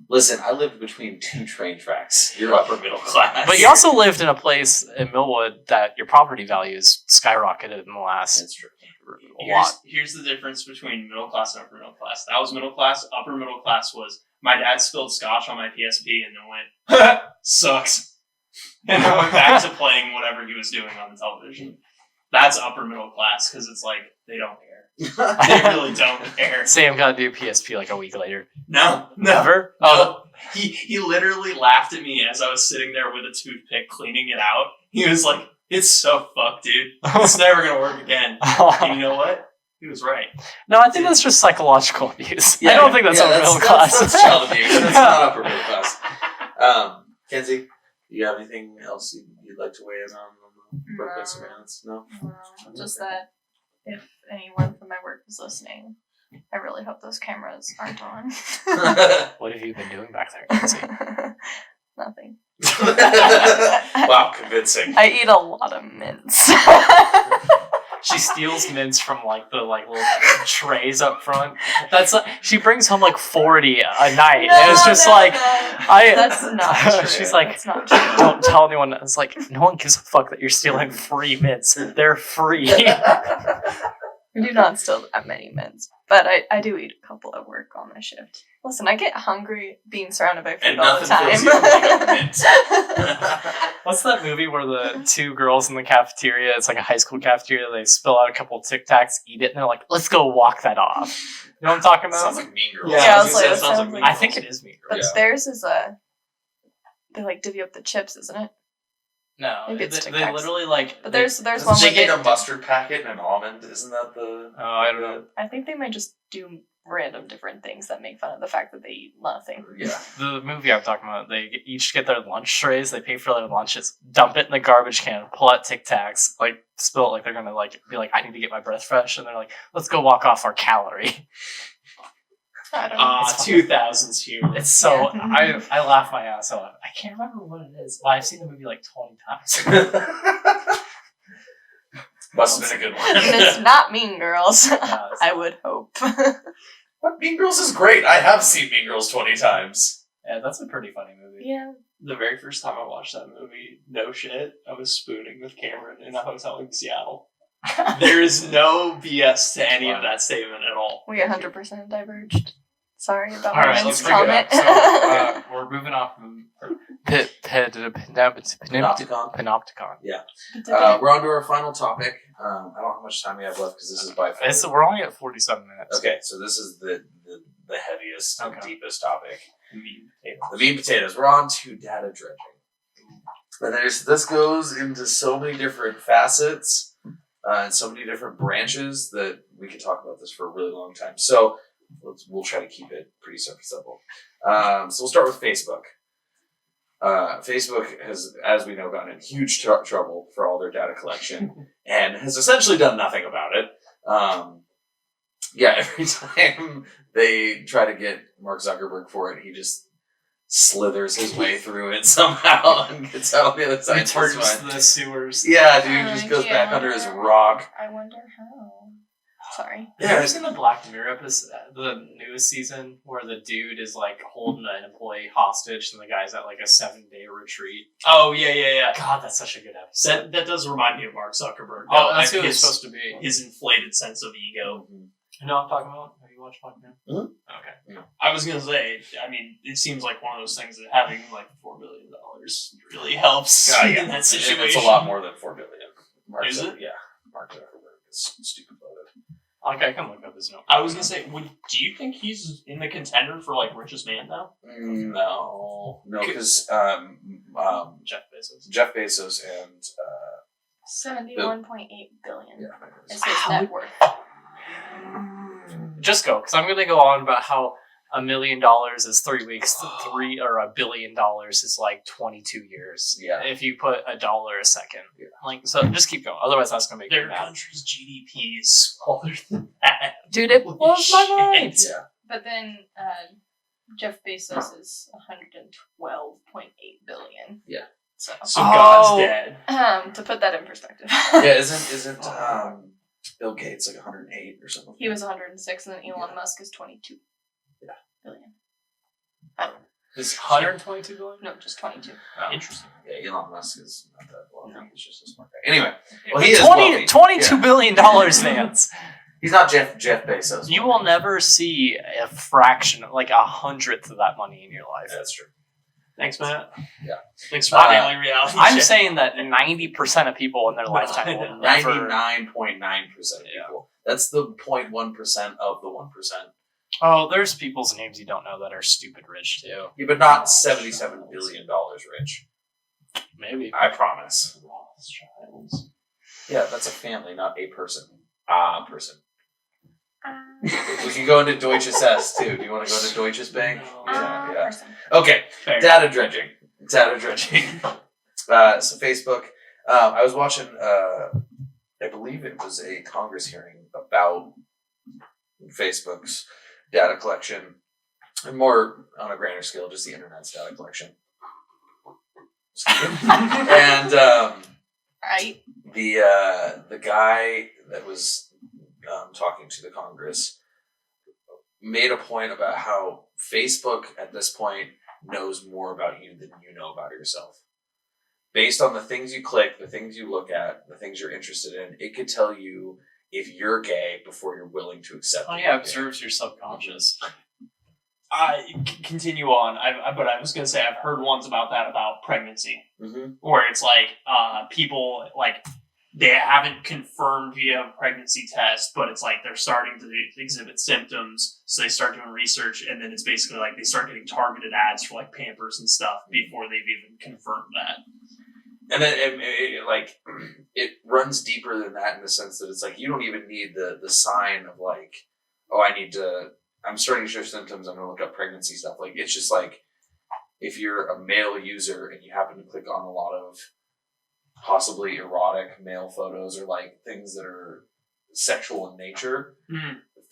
Listen, I lived between 2 train tracks. You're upper middle class. But you also lived in a place in Millwood that your property values skyrocketed in the last. That's true. Here's the difference between middle class and upper middle class. That was middle class. Upper middle class was my dad spilled scotch on my PSP and then went, sucks. And then went back to playing whatever he was doing on the television. That's upper middle class because it's like, they don't care. They really don't care. Sam got a new PSP like a week later. No. Never? No. Oh. He literally laughed at me as I was sitting there with a toothpick cleaning it out. He was like, it's so fucked, dude. It's never going to work again. And you know what? He was right. No, I think that's just psychological abuse. Yeah, I don't think that's upper middle class. That's child abuse. That's not upper middle class. Kenzie, You have anything else you'd like to weigh in on the workplace surveillance? No? Just that if anyone from my work is listening, I really hope those cameras aren't on. What have you been doing back there, Kenzie? Nothing. Wow, convincing. I eat a lot of mints. She steals mints from like the little trays up front. That's she brings home like 40 a night. And it's just That's not true. She's like, that's not true. don't tell anyone. It's like no one gives a fuck that you're stealing free mints. They're free. I do not steal that many mints, but I do eat a couple at work on my shift. Listen, I get hungry being surrounded by food And all the nothing time. fills you like a mint. What's that movie where the two girls in the cafeteria, it's like a high school cafeteria, they spill out a couple of Tic Tacs, eat it, and they're like, let's go walk that off. You know what I'm talking about? Sounds like Mean Girls. Yeah, I was gonna like, say, it sounds that Mean I Girls. think it is Mean But Girls. theirs is they like divvy up the chips, isn't it? No, Maybe it's Tic they Tacs. literally like. But there's Doesn't one she where get they, a mustard packet and an almond? Isn't that the... Oh, I don't know. I think they might just do random different things that make fun of the fact that they eat nothing. Yeah. The movie I'm talking about, they each get their lunch trays, they pay for their lunches, dump it in the garbage can, pull out Tic Tacs, like spill it like they're gonna like be like, I need to get my breath fresh, and they're like, let's go walk off our calorie. I don't know. It's 2000s humor. It's so Yeah. I laugh my ass off. I can't remember what it is. Well, I've seen the movie like 20 times. Must have been a good one. And it's not Mean Girls. No, it's I would hope. But Mean Girls is great. I have seen Mean Girls 20 times. Yeah, that's a pretty funny movie. Yeah. The very first time I watched that movie, no shit, I was spooning with Cameron in a hotel in Seattle. There is no BS to any of that statement at all. We 100% diverged. Sorry about All my right, men's let's bring it comment. up. So we're moving off from Panopticon. Panopticon. We're on to our final topic. I don't know how much time we have left because this is by far. We're only at 47 minutes. Okay, so this is the heaviest and Okay. deepest topic. Meat The meat and potatoes. We're on to data dredging. And this goes into so many different facets and so many different branches that we could talk about this for a really long time. So we'll try to keep it pretty surface level. So we'll start with Facebook. Facebook has, as we know, gotten in huge trouble for all their data collection and has essentially done nothing about it. Every time they try to get Mark Zuckerberg for it, he just slithers his way through it somehow and gets out on the other side. Returns It's fine. to the sewers. Yeah, dude, just goes back under his rock. I wonder how. Sorry. Have you ever seen the Black Mirror episode, the newest season, where the dude is like holding an employee hostage and the guy's at like a 7-day retreat? Oh, yeah. God, that's such a good episode. That does remind me of Mark Zuckerberg. Oh, that's who his, it's supposed to be. His inflated sense of ego. You know what I'm talking about? Have you watched Black Mirror? Mhm. Okay. I was gonna say, I mean, it seems like one of those things that having like $4 billion really helps in that situation. It's a lot more than $4 billion. Is it? Yeah. Mark Zuckerberg is stupid loaded. Okay, I can look up his note. I was gonna say, do you think he's in the contender for like richest man now? No, because Jeff Bezos. Jeff Bezos and 71.8 billion yeah, is his net worth. Just go, because I'm going to go on about how $1 million is 3 weeks, $1 billion is like 22 years. Yeah. If you put $1 a second, Yeah. like so, just keep going. Otherwise, that's going to make Their you mad. country's GDP is smaller than that. Dude, it Holy blows my shit. mind. yeah. But then Jeff Bezos is 112.8 billion. Yeah. So So God's Oh. dead. to put that in perspective. Yeah, isn't Bill Gates like 108 or something? He was 106 and then Elon Musk is 22 Yeah. billion. Is 122 billion? No, just 22. Oh. Interesting. Yeah, Elon Musk is not that wealthy. No. He's just a smart guy. Anyway, well, he is wealthy. $22 Yeah. billion, Vance. He's not Jeff Bezos. You will never see a fraction, like 100th of that money in your life. That's true. Thanks, Matt. Yeah. Thanks for finally reality I'm check. saying that 90% of people in their lifetime will never. 99.9% of people. That's the 0.1% of the 1%. Oh, there's people's names you don't know that are stupid rich too. Yeah, but not $77 billion rich. Maybe. I promise. Rothschilds. Yeah, that's a family, not a person. Person. We can go into Deutsches S too. Do you want to go into Deutsches Bank? No. Yeah. Person. Okay, Fair. data dredging. Data dredging. So Facebook. I was watching. I believe it was a Congress hearing about Facebook's data collection, and more on a grander scale, just the internet's data collection. And Right. the guy that was talking to the Congress made a point about how Facebook at this point knows more about you than you know about yourself. Based on the things you click, the things you look at, the things you're interested in, it could tell you if you're gay before you're willing to accept it. Oh yeah, observes your subconscious. Continue on. But I was going to say, I've heard ones about that, about pregnancy, Mm-hmm. where it's like people, like, they haven't confirmed via a pregnancy test, but it's like they're starting to exhibit symptoms, so they start doing research, and then it's basically like they start getting targeted ads for like Pampers and stuff before they've even confirmed that. And then it runs deeper than that in the sense that it's like you don't even need the sign of like, oh, I'm starting to show symptoms, I'm going to look up pregnancy stuff. Like, it's just like, if you're a male user and you happen to click on a lot of possibly erotic male photos or like things that are sexual in nature,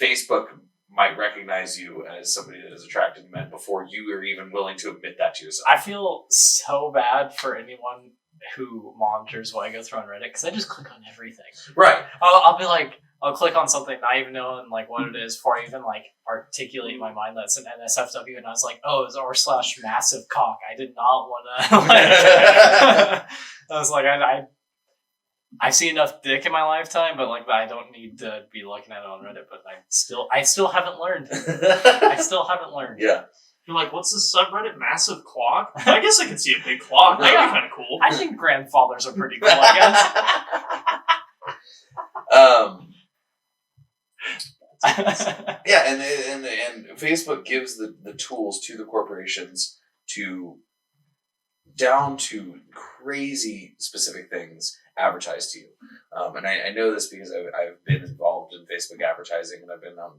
Facebook might recognize you as somebody that is attracted to men before you are even willing to admit that to yourself. I feel so bad for anyone who monitors what I go through on Reddit, because I just click on everything. Right. I'll be like, I'll click on something not even knowing like what it is before I even like articulate in my mind that's an NSFW, and I was like, oh, it's r/massive cock. I did not want to. I was like, I see enough dick in my lifetime, but like I don't need to be looking at it on Reddit. But I still haven't learned. I still haven't learned. Yeah. You're like, what's this subreddit? Massive clock? I guess I could see a big clock. That'd be kind of cool. I think grandfathers are pretty cool, I guess. Yeah, and Facebook gives the tools to the corporations to, down to crazy specific things, advertise to you. And I know this because I've been involved in Facebook advertising, and I've been on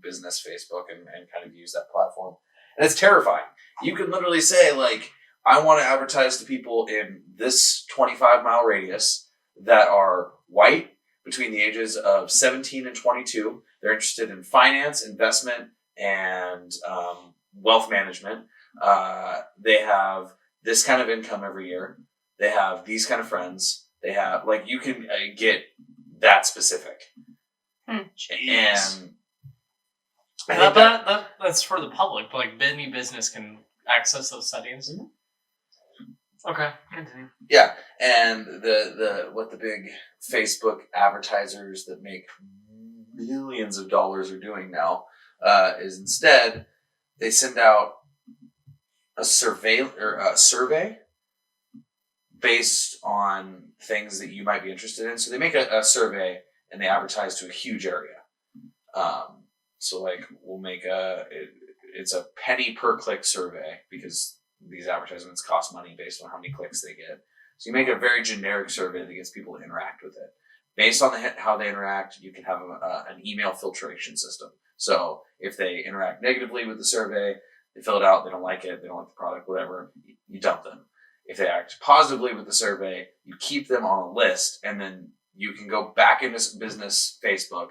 business Facebook and kind of use that platform. And it's terrifying. You can literally say, like, I want to advertise to people in this 25-mile radius that are white, between the ages of 17 and 22. They're interested in finance, investment, and wealth management. They have this kind of income every year. They have these kind of friends. They have, like, you can get that specific. Jeez. And I think that's for the public, but like any business can access those settings. Mm-hmm. Okay, continue. Yeah, and what the big Facebook advertisers that make millions of dollars are doing now is instead they send out a survey based on things that you might be interested in. So they make a survey and they advertise to a huge area. So like we'll make it's a penny per click survey because these advertisements cost money based on how many clicks they get. So you make a very generic survey that gets people to interact with it. Based on how they interact, you can have an email filtration system. So if they interact negatively with the survey, they fill it out, they don't like it, they don't like the product, whatever, you dump them. If they act positively with the survey, you keep them on a list, and then you can go back into business Facebook,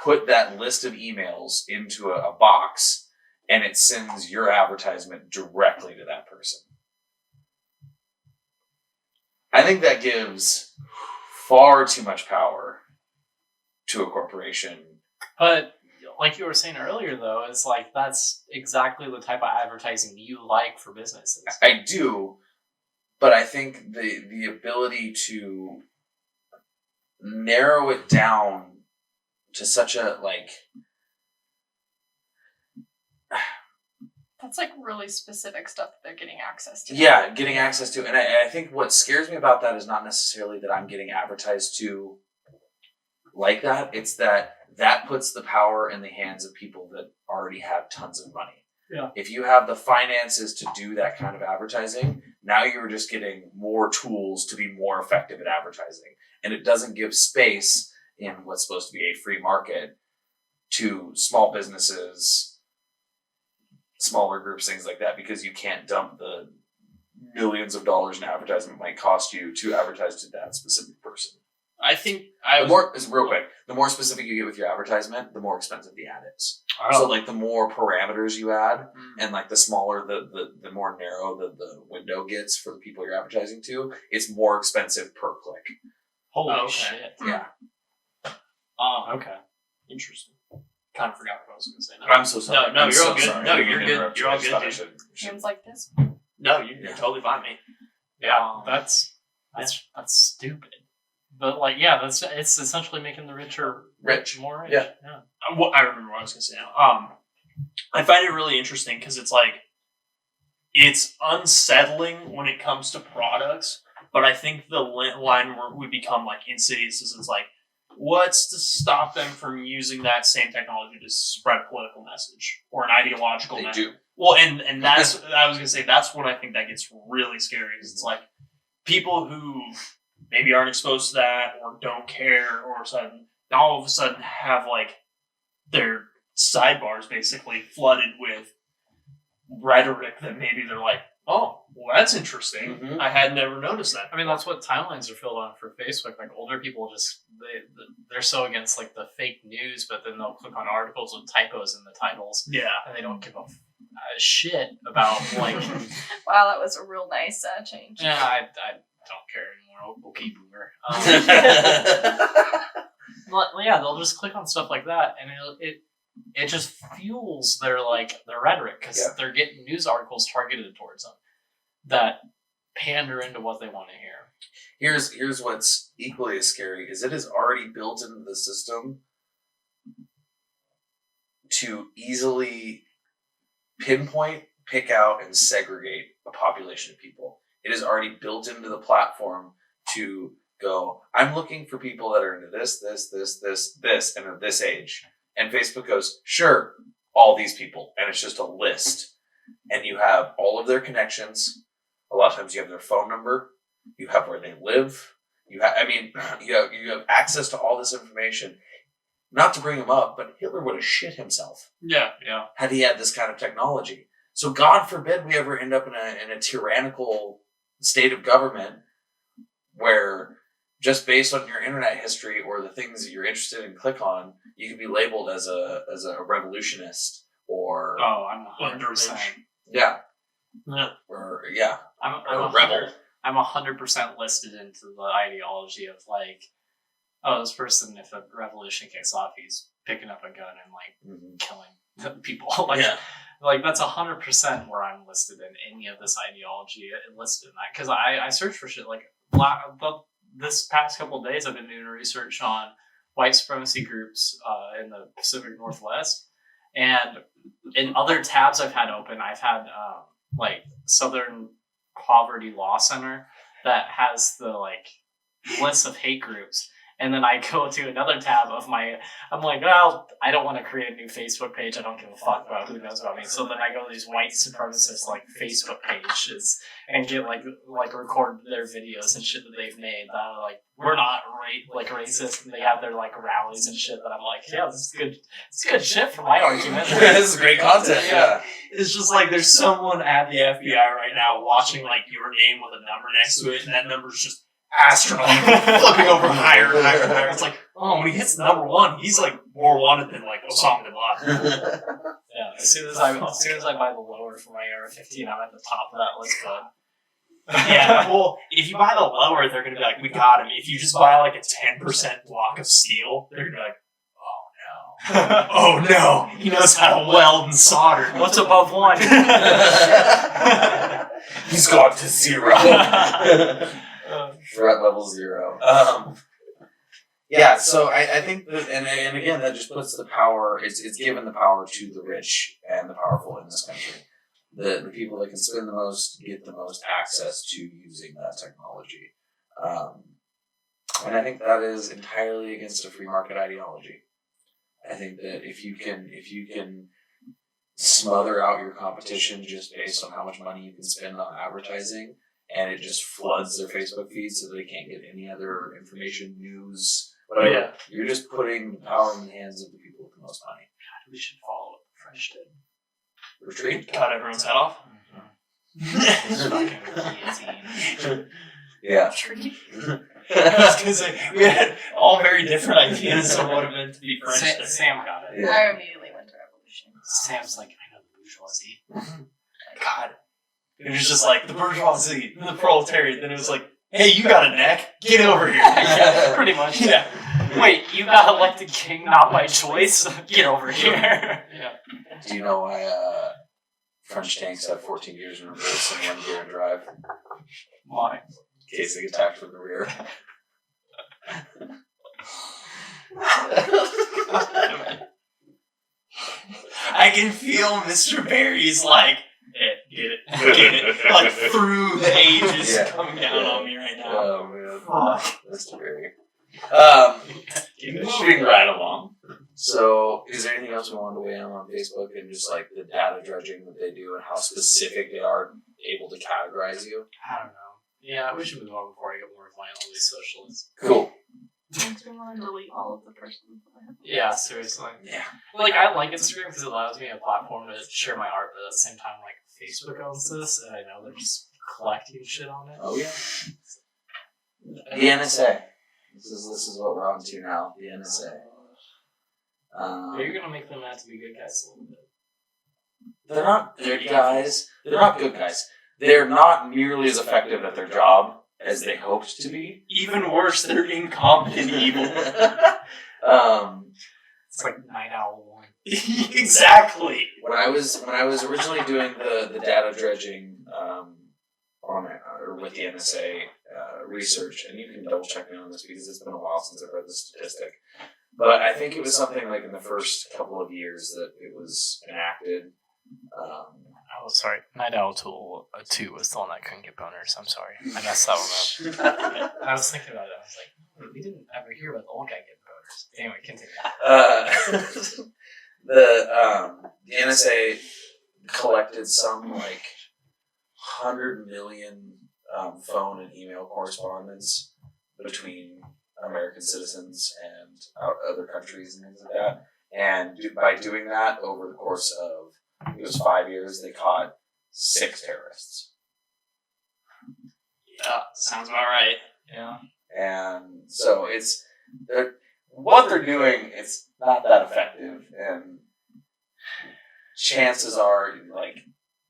put that list of emails into a box, and it sends your advertisement directly to that person. I think that gives far too much power to a corporation. But like you were saying earlier, though, it's like that's exactly the type of advertising you like for businesses. I do, but I think the ability to narrow it down to such a That's like really specific stuff that they're getting access to. Yeah, getting access to. And I think what scares me about that is not necessarily that I'm getting advertised to like that. It's that puts the power in the hands of people that already have tons of money. Yeah. If you have the finances to do that kind of advertising, now you're just getting more tools to be more effective at advertising. And it doesn't give space in what's supposed to be a free market to small businesses, smaller groups, things like that, because you can't dump the millions of dollars in advertisement might cost you to advertise to that specific person. I think the more specific you get with your advertisement, the more expensive the ad is. So like the more parameters you add, and like the smaller the more narrow the window gets for the people you're advertising to, it's more expensive per click. Holy shit! Yeah. Okay. Interesting. Kind of forgot what I was going to say. I'm so sorry. No, I'm you're so all good. sorry. No, I you're didn't good. interrupt you. You're all I just good, thought I dude. should- Hands like this. No, you're totally fine, mate. Yeah, that's stupid. But like, yeah, it's essentially making the rich more rich. Yeah. I remember what I was going to say now. I find it really interesting because it's like, it's unsettling when it comes to products, but I think the line where we become like insidious is it's like, what's to stop them from using that same technology to spread a political message or an ideological message? do. Well, and that's, I was going to say, that's what I think that gets really scary is it's like people who maybe aren't exposed to that or don't care or all of a sudden have like their sidebars basically flooded with rhetoric that maybe they're like, oh, well, that's interesting. Mm-hmm. I had never noticed that. I mean, that's what timelines are filled on for Facebook. Like older people just they're so against like the fake news, but then they'll click on articles with typos in the titles, Yeah. and they don't give a shit about like. Wow, that was a real nice change. Yeah, I don't care anymore. Okay, boomer. Well, yeah, they'll just click on stuff like that, and it just fuels their rhetoric because they're getting news articles targeted towards them that pander into what they want to hear. Here's what's equally as scary is it is already built into the system to easily pinpoint, pick out, and segregate a population of people. It is already built into the platform to go, I'm looking for people that are into this, and at this age. And Facebook goes, sure, all these people. And it's just a list. And you have all of their connections. A lot of times you have their phone number. You have where they live. You have access to all this information. Not to bring him up, but Hitler would have shit himself. Yeah. Had he had this kind of technology. So God forbid we ever end up in a tyrannical state of government where just based on your internet history or the things that you're interested in click on, you can be labeled as a revolutionist or I'm 100%. Yeah. Or I'm rebel. I'm 100% listed into the ideology of like, oh, this person, if a revolution kicks off, he's picking up a gun and like killing people. Like that's 100% where I'm listed in any of this ideology listed in that because I search for shit like this past couple of days I've been doing research on white supremacy groups in the Pacific Northwest, and in other tabs I've had open, I've had like Southern Poverty Law Center that has the like list of hate groups. And then I go to another tab of I'm like, well, I don't want to create a new Facebook page. I don't give a fuck about who knows about me. So then I go to these white supremacist like Facebook pages and get like record their videos and shit that they've made that are like, we're not racist, and they have their like rallies and shit that I'm like, yeah, this is good. It's good shit for my argument. This is great content. Yeah. It's just like there's someone at the FBI right now watching like your name with a number next to it, and that number's just astronomical, flipping over higher and higher and higher. It's like, oh, when he hits number one, he's like more wanted than like Osama bin Laden. Yeah, as soon as I buy the lower for my AR-15, I'm at the top of that list. But yeah, well, if you buy the lower, they're gonna be like, we got him. If you just buy like a 10% block of steel, they're gonna be like, oh no, he knows how to weld and solder. What's above one? He's gone to 0. Threat level 0. So I think that, and again, that just puts the power, it's given the power to the rich and the powerful in this country. The people that can spend the most get the most access to using that technology. And I think that is entirely against a free market ideology. I think that if you can smother out your competition just based on how much money you can spend on advertising, and it just floods their Facebook feed so they can't get any other information, news, whatever. Yeah. You're just putting the power in the hands of the people with the most money. God, we should follow what the French did. Retreat? Cut everyone's head off. Fucking guillotine. Yeah. Tree. I was gonna say, we had all very different ideas of what it meant to be French. Sam got it. Yeah. I immediately went to revolution. Sam's like, I know the bourgeoisie. God. It was just like the bourgeoisie, the proletariat, then it was like, hey, you got a neck, get over here. Yeah, pretty much. Yeah. Wait, you got elected king not by choice? Get over here. Yeah. Do you know why French tanks have 14 gears in reverse and 1 gear in drive? Why? In case they get attacked from the rear. I can feel Mr. Barry's like, get it, like through the ages Yeah. coming down on me right now. Oh man, Fuck. Mr. Barry. Moving right along. So, is there anything else we wanted to weigh in on Facebook and just like the data dredging that they do and how specific they are able to categorize you? I don't know. Yeah, we should move on before I get more violently socialist. Cool. Makes me want to delete all of the persons that I have. Yeah, seriously. Yeah. Like, I like Instagram because it allows me a platform to share my art, but at the same time, like, Facebook owns this, and I know they're just collecting shit on it. Oh yeah. The NSA. This is what we're on to now. The NSA. You're gonna make them out to be good guys a little bit. They're not good guys. They're not good guys. They're not nearly as effective at their job as they hoped to be. Even worse, they're incompetent evil. It's like Night Owl 1. Exactly. When I was originally doing the data dredging on it, or with the NSA research, and you can double check me on this because it's been a while since I've read the statistic, but I think it was something like in the first couple of years that it was enacted. Oh, sorry. Night Owl 2 was the one that couldn't get boners. I'm sorry. I messed that one up. I was thinking about it. I was like, wait, we didn't ever hear about the old guy getting boners. Anyway, continue. The NSA collected some like 100 million phone and email correspondence between American citizens and other countries and things like that. And by doing that over the course of, it was 5 years, they caught 6 terrorists. Yeah, sounds about right. Yeah. And so what they're doing, it's not that effective. And chances are, like,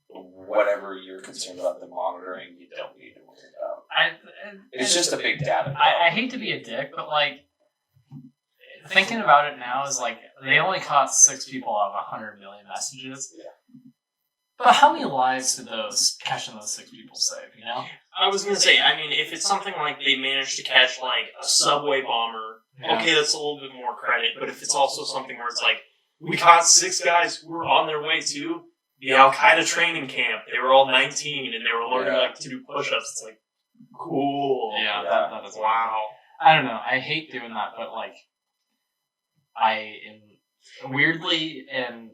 whatever you're concerned about the monitoring, you don't need to worry about. It's just a big data. I hate to be a dick, but like, thinking about it now is like, they only caught 6 people out of 100 million messages. Yeah. But how many lives did catching those 6 people save, you know? I was gonna say, I mean, if it's something like they managed to catch like a subway bomber, okay, that's a little bit more credit. But if it's also something where it's like, we caught 6 guys who were on their way to the Al Qaeda training camp. They were all 19 and they were learning like to do push-ups. It's like, cool. Yeah, that is wow. I don't know. I hate doing that, but like, I am weirdly and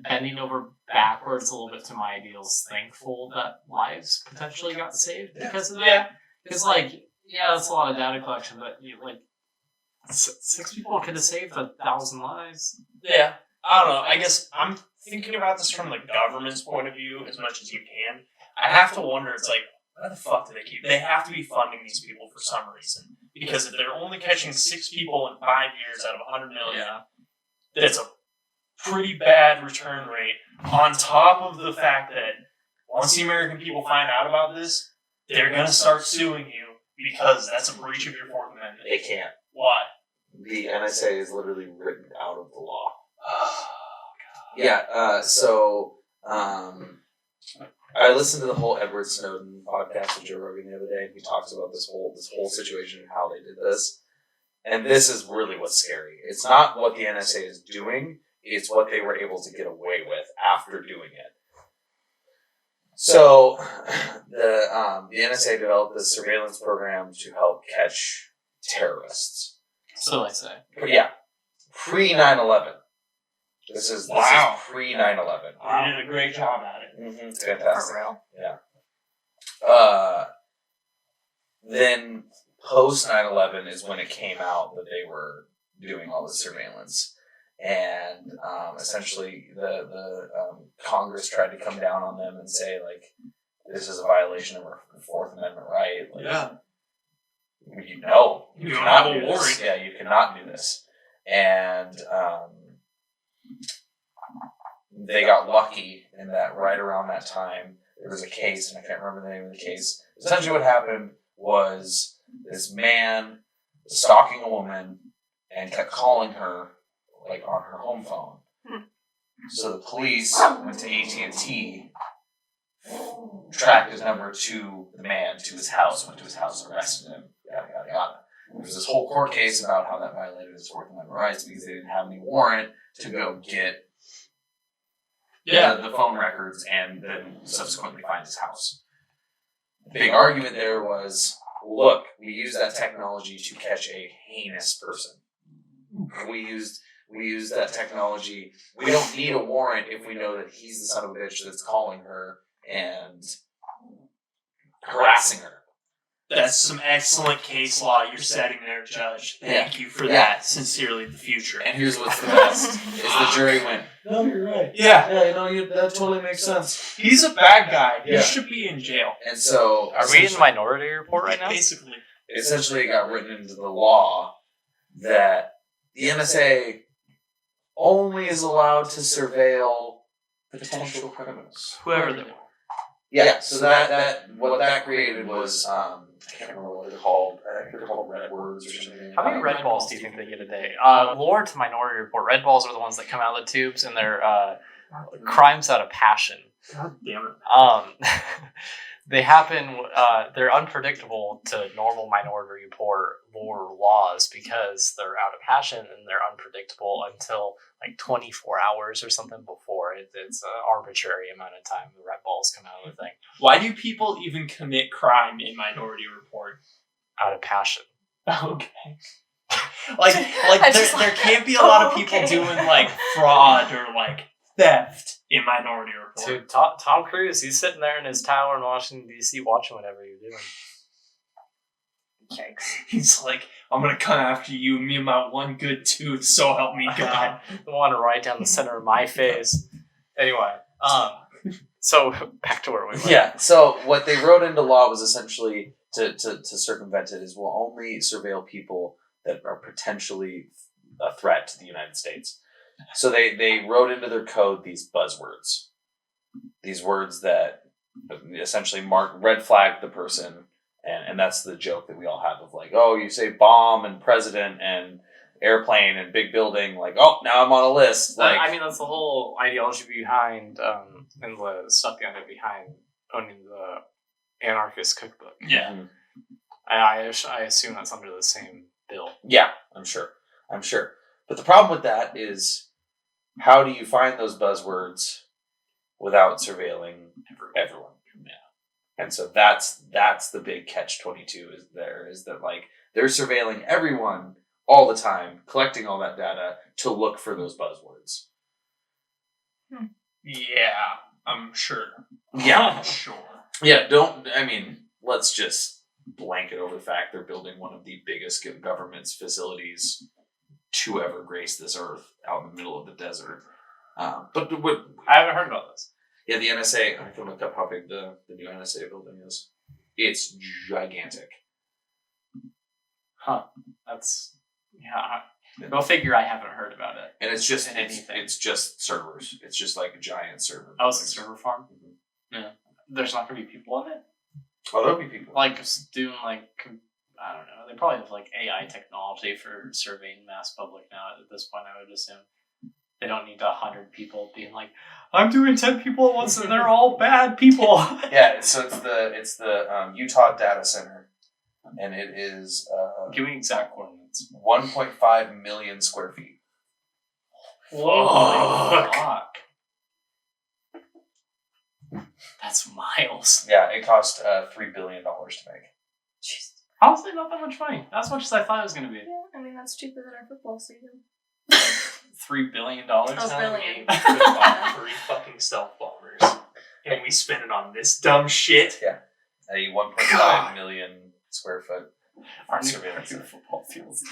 bending over backwards a little bit to my ideals, thankful that lives potentially got saved because of that. Yeah. Because like, yeah, that's a lot of data collection, but like, 6 people could have saved 1,000 lives. Yeah. I don't know. I guess I'm thinking about this from the government's point of view as much as you can. I have to wonder, it's like, why the fuck do they keep... They have to be funding these people for some reason. Because if they're only catching 6 people in 5 years out of 100 million, that's a pretty bad return rate. On top of the fact that once the American people find out about this, they're going to start suing you because that's a breach of your 4th Amendment. They can't. Why? The NSA is literally written out of the law. Oh, Yeah, so I listened to the whole Edward Snowden podcast with Joe Rogan the other day, and he talks about this whole situation and how they did this. And this is really what's scary. It's not what the NSA is doing, it's what they were able to get away with after doing it. So the NSA developed this surveillance program to help catch terrorists. So I say. Yeah. Pre 9/11. This is pre 9/11. You did a great job at it. Mm-hmm. It's fantastic. For real. Yeah. Then post 9/11 is when it came out that they were doing all this surveillance, and essentially the Congress tried to come down on them and say, like, this is a violation of our Fourth Amendment right. Like, Yeah. You don't cannot have a do this. warrant. Yeah, you cannot do this. And they got lucky in that right around that time, there was a case, and I can't remember the name of the case. Essentially what happened was this man was stalking a woman and kept calling her, like, on her home phone. So the police went to AT&T, tracked his number to the man, to his house, went to his house, arrested him, yada, yada, yada. There was this whole court case about how that violated his Fourth Amendment rights because they didn't have any warrant to go get the phone records and then subsequently find his house. The big argument there was, look, we used that technology to catch a heinous person. We used that technology. We don't need a warrant if we know that he's the son of a bitch that's calling her and harassing her. That's some excellent case law you're setting there, Judge. Thank you for that. Sincerely, the future. And here's what's the best, is the jury went, no, you're right. Yeah. That totally makes sense. He's a bad guy. Yeah. He should be in jail. And so... Are we in the Minority Report right now? Basically. Essentially, it got written into the law that the NSA only is allowed to surveil potential criminals. Whoever they are. Yeah, so that what that created was, I can't remember what they're called. I think they're called red words or something. How many red balls do you think they get a day? Lore to Minority Report, red balls are the ones that come out of the tubes, and they're crimes out of passion. God damn it. They happen, they're unpredictable to normal Minority Report lore laws because they're out of passion and they're unpredictable until like 24 hours or something before. It's an arbitrary amount of time the red balls come out of the thing. Why do people even commit crime in Minority Report? Out of passion. Okay. like there can't be a lot of people doing like fraud or like theft in Minority Report. Dude, Tom Cruise, he's sitting there in his tower in Washington, D.C. watching whatever you're doing. Yikes. He's like, I'm gonna come after you, me and my one good tooth, so help me God. The one right down the center of my face. Anyway, so back to where we were. Yeah, so what they wrote into law was essentially to circumvent it is we'll only surveil people that are potentially a threat to the United States. So they wrote into their code these buzzwords. These words that essentially red flag the person, and that's the joke that we all have of like, oh, you say bomb and president and airplane and big building, like, oh, now I'm on a list. Like, I mean, that's the whole ideology behind, and the stuff behind owning the anarchist cookbook. Yeah. Mm-hmm. I assume that's under the same bill. Yeah, I'm sure. But the problem with that is, how do you find those buzzwords without surveilling everyone? Yeah. And so that's the big catch-22 is that like they're surveilling everyone all the time, collecting all that data to look for those buzzwords. Yeah, I'm sure. Yeah. Sure. Yeah, let's just blanket over the fact they're building one of the biggest government's facilities to ever grace this earth out in the middle of the desert. But what I haven't heard about this. Yeah, the NSA, I can look up how big the new NSA building is. It's gigantic. Huh. That's, yeah. Go figure I haven't heard about it. And it's just servers. It's just like a giant server. Oh, it's a server farm? Mm-hmm. Yeah. There's not going to be people in it? Oh, there'll be people. Like, doing like, I don't know. They probably have like AI technology for surveying mass public now at this point, I would assume. They don't need 100 people being like, I'm doing 10 people at once and they're all bad people. Yeah, so it's the Utah Data Center, and it is give me exact coordinates. 1.5 million square feet. Whoa! Fuck. That's miles. Yeah, it cost $3 billion to make. Jesus. Honestly, not that much money. Not as much as I thought it was going to be. Yeah, I mean, that's cheaper than our football stadium. $3 billion. Oh, billion. We could buy 3 fucking stealth bombers, and we spend it on this dumb shit. Yeah, a 1.5 million square foot Our new Surveillance. football fields.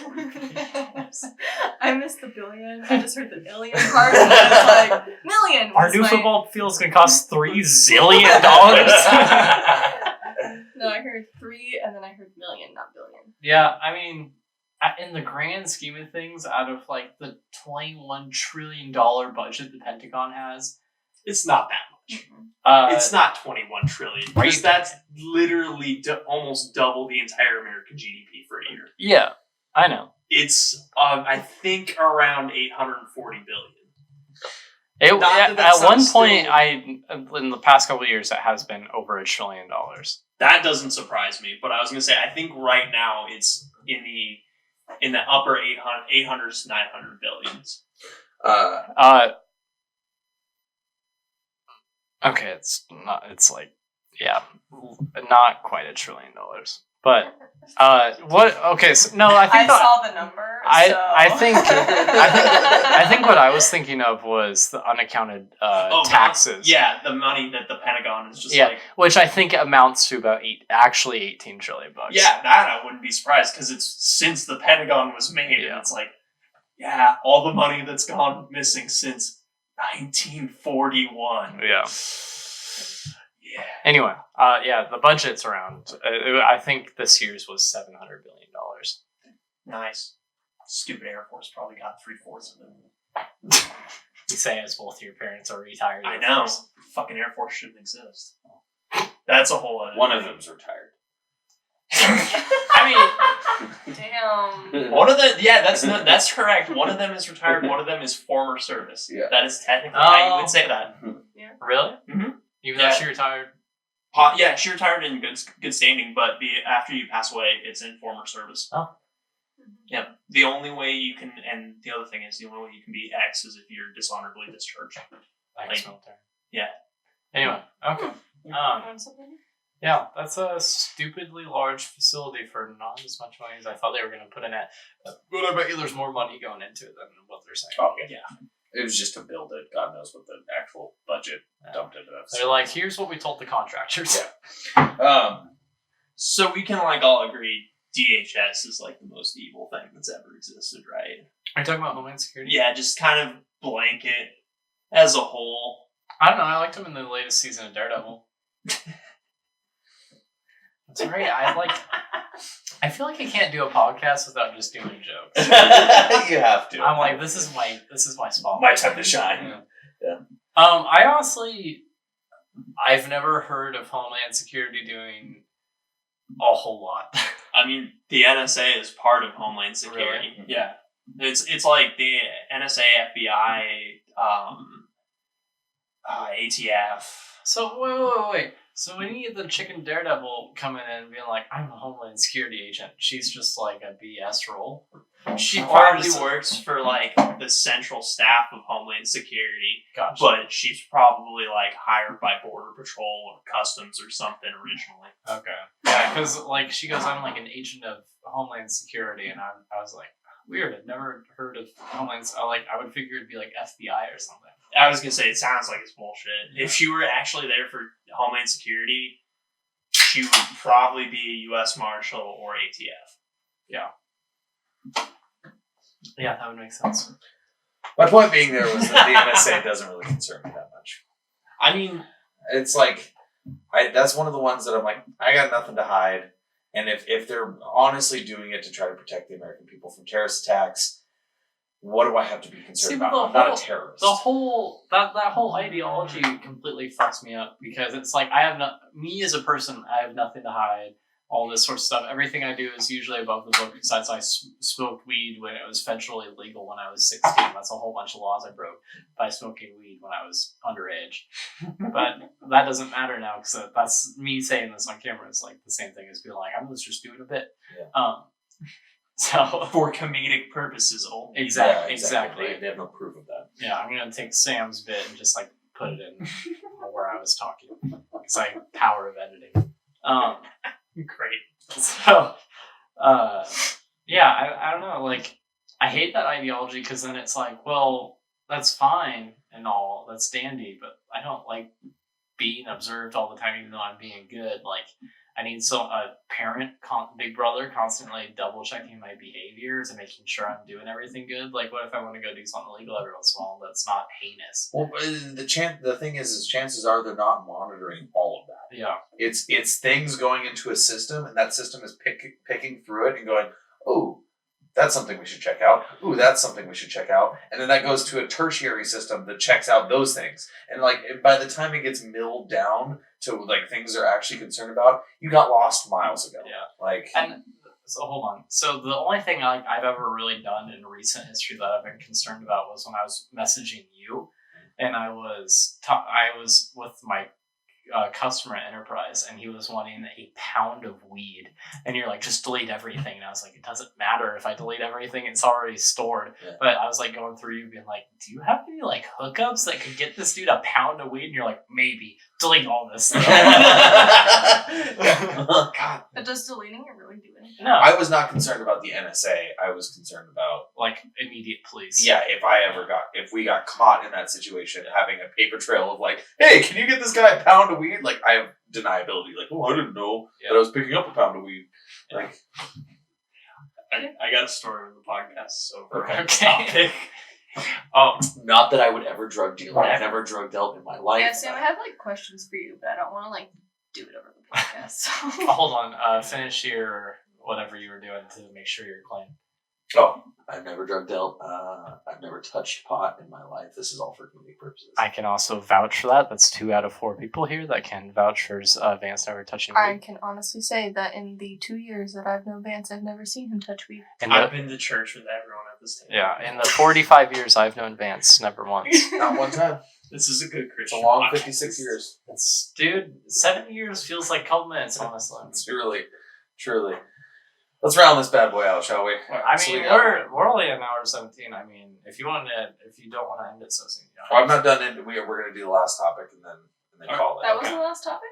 I missed the billion. I just heard the billion part. And I was like, million. Our was new my- football field's gonna cost $3 zillion. No, I heard 3, and then I heard million, not billion. Yeah, I mean, in the grand scheme of things, out of like the $21 trillion budget the Pentagon has, It's not that much. Mm-hmm. It's not 21 trillion. Right. Because that's literally almost double the entire American GDP for a year. yeah, I know. It's, I think, around 840 billion. It, Not that at that's one not point, still- in the past couple of years, it has been over $1 trillion. That doesn't surprise me, but I was going to say, I think right now it's in the upper 800 to 900 billions. Okay, it's not. It's like, yeah, not quite $1 trillion. But what? Okay, so no, I think saw the number. I think what I was thinking of was the unaccounted taxes. Yeah, the money that the Pentagon is just Yeah, like. which I think amounts to about $18 trillion. Yeah, that I wouldn't be surprised because it's since the Pentagon was made, Yeah. and it's like, yeah, all the money that's gone missing since 1941. Yeah. Yeah. Anyway, yeah, the budget's around. I think this year's was $700 billion. Nice. Stupid Air Force probably got 3/4 of it. You say as both your parents are retired. I Air know. Force. Fucking Air Force shouldn't exist. That's a whole other One of thing. them's retired. I Damn. mean, one of the that's correct. One of them is retired. One of them is former service. Yeah. That is technically how you Oh. would say that. Really? Mhm. Even though Yeah. she retired? Yeah, she retired in good standing, but after you pass away, it's in former service. Oh. Yeah. The only way you can, and the other thing is, the only way you can be X is if you're dishonorably discharged. Ex-military. Yeah. Anyway, okay. Yeah, that's a stupidly large facility for not as much money as I thought they were going to put in it. But I bet you there's more money going into it than what they're saying. Oh, Yeah. It was just to build it. God knows what the actual budget dumped into that. They're like, here's what we told the contractors. Yeah. So we can all agree DHS is the most evil thing that's ever existed, right? Are you talking about Homeland Security? Yeah, just kind of blanket as a whole. I don't know. I liked him in the latest season of Daredevil. That's right. I feel like I can't do a podcast without just doing jokes. You have to. I'm like, this is my spot. My time to shine. Yeah. I honestly, I've never heard of Homeland Security doing a whole lot. I mean, the NSA is part of Homeland Security. Really? Yeah. It's like the NSA, FBI, ATF. So wait. So when you get the chicken Daredevil coming in and being like, I'm a Homeland Security agent, she's just like a BS role. She Or probably just- works for the central staff of Homeland Security, Gotcha. but she's probably hired by Border Patrol or Customs or something originally. Okay. Yeah, because she goes, I'm an agent of Homeland Security, and I was like, weird. I've never heard of Homeland. I would figure it'd be FBI or something. I was gonna say it sounds like it's bullshit. Yeah. If she were actually there for Homeland Security, she would probably be a U.S. Marshal or ATF. Yeah, that would make sense. My point being there was that the NSA doesn't really concern me that much. I mean, It's that's one of the ones that I'm like, I got nothing to hide. And if they're honestly doing it to try to protect the American people from terrorist attacks, what do I have to be concerned See, about? but I'm not a terrorist. The whole that whole ideology completely fucks me up because it's me as a person, I have nothing to hide. All this sort of stuff. Everything I do is usually above the book. Besides, I smoked weed when it was federally legal when I was 16. That's a whole bunch of laws I broke by smoking weed when I was underage. But that doesn't matter now because that's me saying this on camera. It's the same thing as being like, I was just doing a bit. Yeah. So for comedic purposes only. exactly. They have no proof of that. Yeah, I'm gonna take Sam's bit and just put it in where I was talking because power of editing. Great. So, yeah, I don't know. I hate that ideology because then it's well, that's fine and all, that's dandy, but I don't like being observed all the time, even though I'm being good. I need a parent, big brother, constantly double checking my behaviors and making sure I'm doing everything good. Like, what if I want to go do something illegal every once in a while that's not heinous? Well, the thing is chances are they're not monitoring all of that. Yeah. It's things going into a system, and that system is picking through it and going, oh, that's something we should check out. Ooh, that's something we should check out. And then that goes to a tertiary system that checks out those things. And like by the time it gets milled down to like things they're actually concerned about, you got lost miles ago. Yeah. Like, and so hold on. So the only thing I've ever really done in recent history that I've been concerned about was when I was messaging you, and I was with my customer at Enterprise, and he was wanting a pound of weed, and you're like, just delete everything, and I was like, it doesn't matter if I delete everything, it's already stored. Yeah. But I was like going through you being like, do you have any like hookups that could get this dude a pound of weed? And you're like, maybe. Delete all this stuff. God. But does deleting it really do anything? No, I was not concerned about the NSA. I was concerned about like immediate police. yeah, if we got caught in that situation, having a paper trail of like, hey, can you get this guy a pound of weed? Like, I have deniability. Like, oh, I didn't know that I was picking up a pound of weed. Yeah. Like, I got a story on the podcast, so Okay. not that I would ever drug deal. I've never drug dealt in my life. Yeah, Sam, I have like questions for you, but I don't want to like do it over the podcast. So. Hold on. Finish your whatever you were doing to make sure you're clean. Oh, I've never drug dealt. I've never touched pot in my life. This is all for comedic purposes. I can also vouch for that. That's 2 out of 4 people here that can vouch for Vance never touching I weed. can honestly say that in the 2 years that I've known Vance, I've never seen him touch weed. I've been to church with everyone at this table. Yeah, in the 45 years I've known Vance, never once. Not one time. This is a good It's Christian. a long podcast. 56 years. Dude, 7 years feels like a couple minutes, honestly. Truly. Let's round this bad boy out, shall we? I So mean, we got- we're only an hour 17. I mean, if you don't want to end it so soon, Well, I'm not done. We're going to do the last topic and then call it. That was the last topic?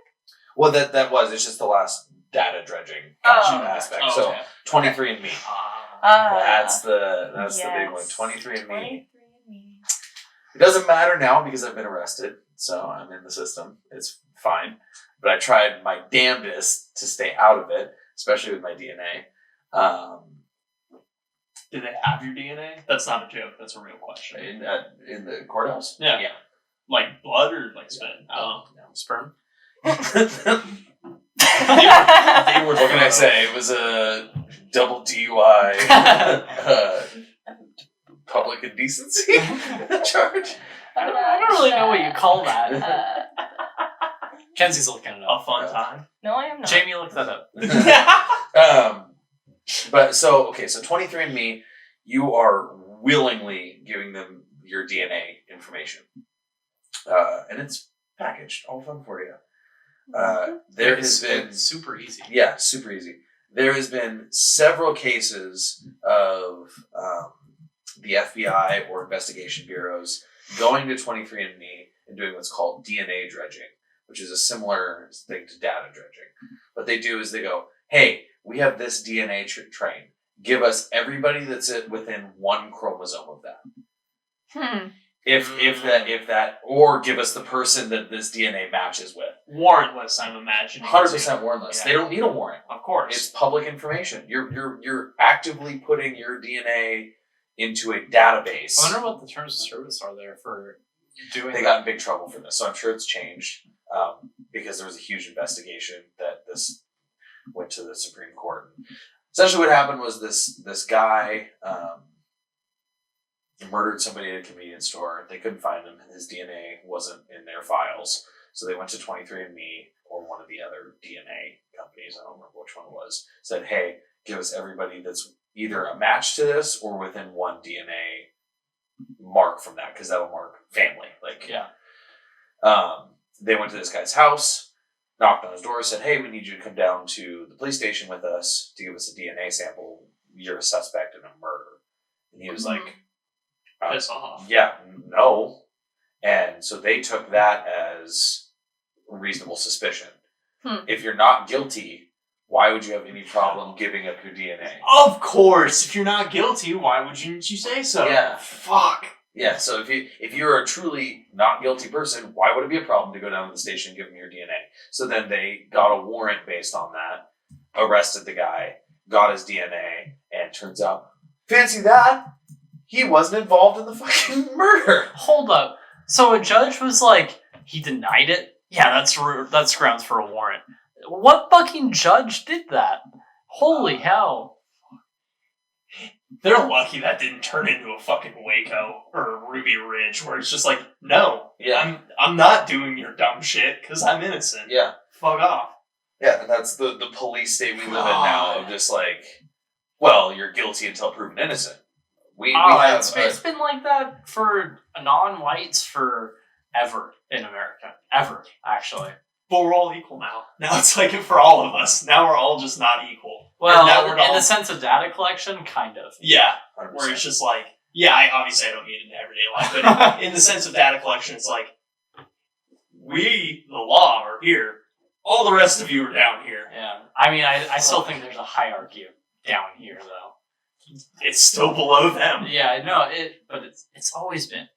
Well, that was. It's just the last data dredging Oh. aspect. Oh, So, okay. 23andMe. That's the big one. 23andMe. 23andMe. It doesn't matter now because I've been arrested, so I'm in the system. It's fine. But I tried my damnedest to stay out of it, especially with my DNA. Did they have your DNA? That's not a joke. That's a real question. In the courthouse? Yeah. Like blood or like spit? No. Sperm? They were, what can I say? It was a double DUI, public indecency charge. I don't really know what you call that. Kenzie's looking it A up. fun time. No, I am not. Jamie, look that up. But so 23andMe, you are willingly giving them your DNA information, and it's packaged all fun for you. There has been It's super easy. Yeah, super easy. There has been several cases of the FBI or investigation bureaus going to 23andMe and doing what's called DNA dredging, which is a similar thing to data dredging. What they do is they go, hey, we have this DNA train. Give us everybody that's within one chromosome of that. If that, or give us the person that this DNA matches with. Warrantless, I'm imagining. 100% warrantless. Yeah. They don't need a warrant. Of course. It's public information. You're actively putting your DNA into a database. I wonder what the terms of service are there for doing They got in big trouble for this, so I'm sure it's changed because there was a huge investigation that this went to the Supreme Court. Essentially, what happened was this guy murdered somebody at a convenience store. They couldn't find him, and his DNA wasn't in their files. So they went to 23andMe or one of the other DNA companies, I don't remember which one it was, said, hey, give us everybody that's either a match to this or within one DNA mark from that, because that'll mark family. They went to this guy's house, knocked on his door, said, hey, we need you to come down to the police station with us to give us a DNA sample. You're a suspect in a murder. And he was like, Piss off. yeah, no. And so they took that as reasonable suspicion. If you're not guilty, why would you have any problem giving up your DNA? Of course. If you're not guilty, why wouldn't you say so? Yeah. Fuck. Yeah, so if you're a truly not guilty person, why would it be a problem to go down to the station and give them your DNA? So then they got a warrant based on that, arrested the guy, got his DNA, and turns out, fancy that, he wasn't involved in the fucking murder. Hold up. So a judge was like, he denied it? Yeah, that's grounds for a warrant. What fucking judge did that? Holy hell. They're lucky that didn't turn into a fucking Waco or Ruby Ridge, where it's just like, no, Yeah. I'm not doing your dumb shit because I'm innocent. Yeah. Fuck off. Yeah, and that's the police state we live in now, of just like, well, you're guilty until proven innocent. We have it's been like that for non-whites forever in America. Ever, actually. But we're all equal now. Now it's like for all of us. Now we're all just not equal. Well, now we're in the sense of data collection, kind of. Yeah. 100%. Where it's just like, yeah, I don't mean it in everyday life, but in the sense of data collection, it's like, we, the law, are here. All the rest of you are down here. Yeah. I mean, I still think there's a hierarchy down here, though. It's still below them. Yeah, no, but it's always been.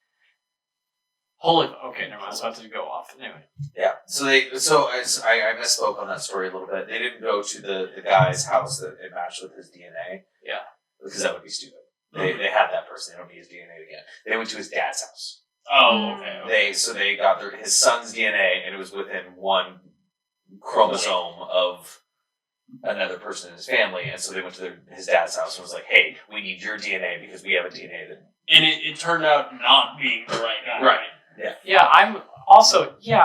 Holy, okay, never mind. I was about to go off. Anyway. Yeah. So I misspoke on that story a little bit. They didn't go to the guy's house that it matched with his DNA. Yeah. Because that would be stupid. They had that person. They don't need his DNA again. They went to his dad's house. Oh, okay. They got his son's DNA, and it was within one chromosome of another person in his family, and so they went to his dad's house and was like, "Hey, we need your DNA because we have a DNA that." And it turned out not being the right guy. Right. Yeah. Yeah,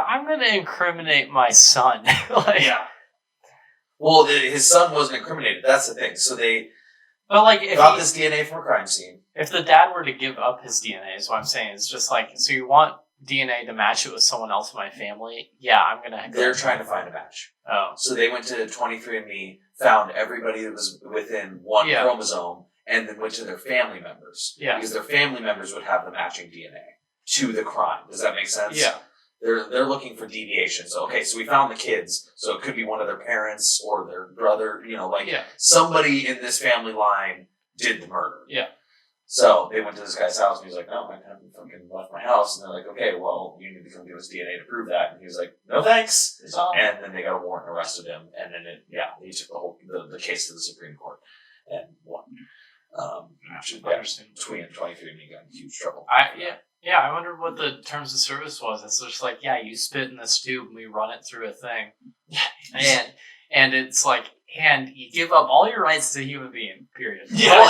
I'm going to incriminate my son. Yeah. Well, his son wasn't incriminated. That's the thing. So they got this DNA from a crime scene. If the dad were to give up his DNA, is what I'm saying. It's just like, so you want DNA to match it with someone else in my family? Yeah, I'm going to... They're trying to find a match. Oh. So they went to 23andMe, found everybody that was within one chromosome, and then went to their family members. Yeah. Because their family members would have the matching DNA to the crime. Does that make sense? Yeah. They're looking for deviations. So, okay, so we found the kids. So it could be one of their parents or their brother, somebody in this family line did the murder. Yeah. So they went to this guy's house and he was like, no, I haven't fucking left my house. And they're like, okay, well, you need to come give us DNA to prove that. And he was like, no thanks. And then they got a warrant and arrested him. And then he took the case to the Supreme Court and won. Between 23andMe got in huge trouble. I wonder what the terms of service was. It's just like, you spit in this tube and we run it through a thing. and it's like, and you give up all your rights as a human being, period. Yeah, well,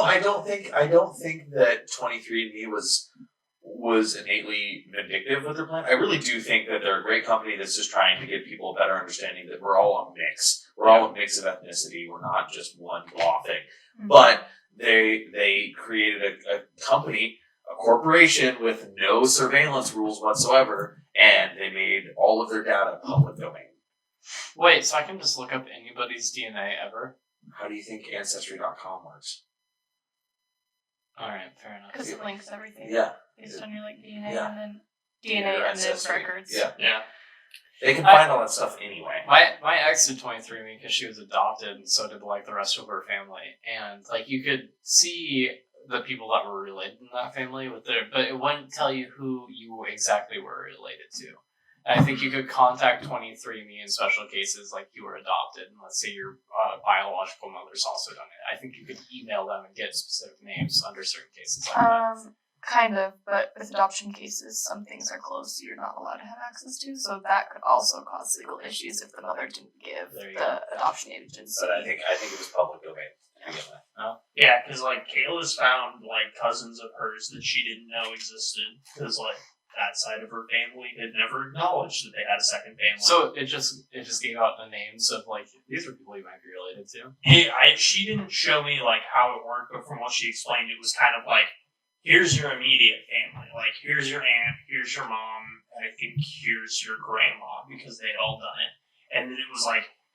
and I don't think that 23andMe was innately vindictive with their plan. I really do think that they're a great company that's just trying to give people a better understanding that we're all a mix. We're all a mix of ethnicity. We're not just one blah thing. Mm-hmm. But they created a company, a corporation with no surveillance rules whatsoever, and they made all of their data public domain. Wait, so I can just look up anybody's DNA ever? How do you think Ancestry.com works? Alright, fair enough. Because it links everything. Yeah. Based on your DNA and then DNA and then records. Yeah. They can find all that stuff anyway. My ex did 23andMe because she was adopted, and so did the rest of her family. And you could see the people that were related in that family but it wouldn't tell you who you exactly were related to. And I think you could contact 23andMe in special cases, like you were adopted, and let's say your biological mother's also done it. I think you could email them and get specific names under certain cases like that. Kind of, but with adoption cases, some things are closed, so you're not allowed to have access to. So that could also cause legal issues if the mother didn't give the adoption agency. But I think it was public domain. Yeah, because Kayla's found cousins of hers that she didn't know existed because that side of her family had never acknowledged that they had a second family. So it just gave out the names of these are people you might be related to. She didn't show me how it worked, but from what she explained, it was kind of here's your immediate family. Here's your aunt, here's your mom, and I think here's your grandma, because they had all done it. And then it was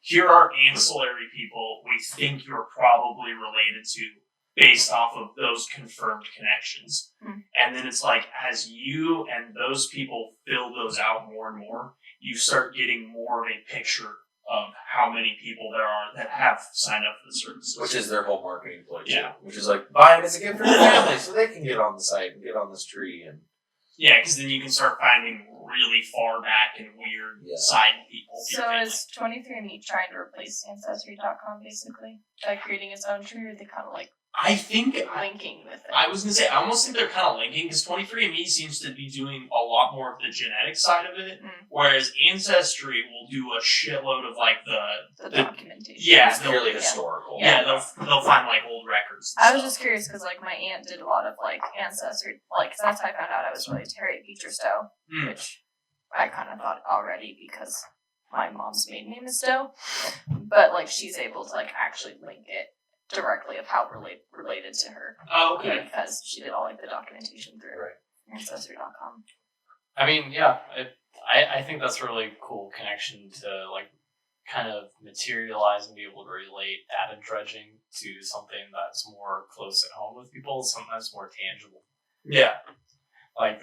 here are ancillary people we think you're probably related to based off of those confirmed connections. Mm. And then it's as you and those people fill those out more and more, you start getting more of a picture of how many people there are that have signed up for the services. Which is their whole marketing ploy, too. Yeah. Which is like, buy it as a gift for your family so they can get on the site and get on this tree. And Yeah, because then you can start finding really far back and weird side people. So is 23andMe trying to replace Ancestry.com basically by creating its own tree, or are they kind of like I think linking with it? I was gonna say I almost think they're kind of linking because 23andMe seems to be doing a lot more of the genetic side of it, whereas Ancestry will do a shitload of like the documentation. Yeah, it's purely historical. Yeah, they'll find like old records. I was just curious because like my aunt did a lot of like Ancestry, like cause that's how I found out I was related to Harriet Beecher Stowe, which I kind of thought already because my mom's maiden name is Stowe, but like she's able to like actually link it directly of how related to her. Oh, okay. Because she did all like the documentation through Ancestry.com. I mean, yeah, I think that's a really cool connection to like kind of materialize and be able to relate data dredging to something that's more close at home with people, something that's more tangible. Yeah. Like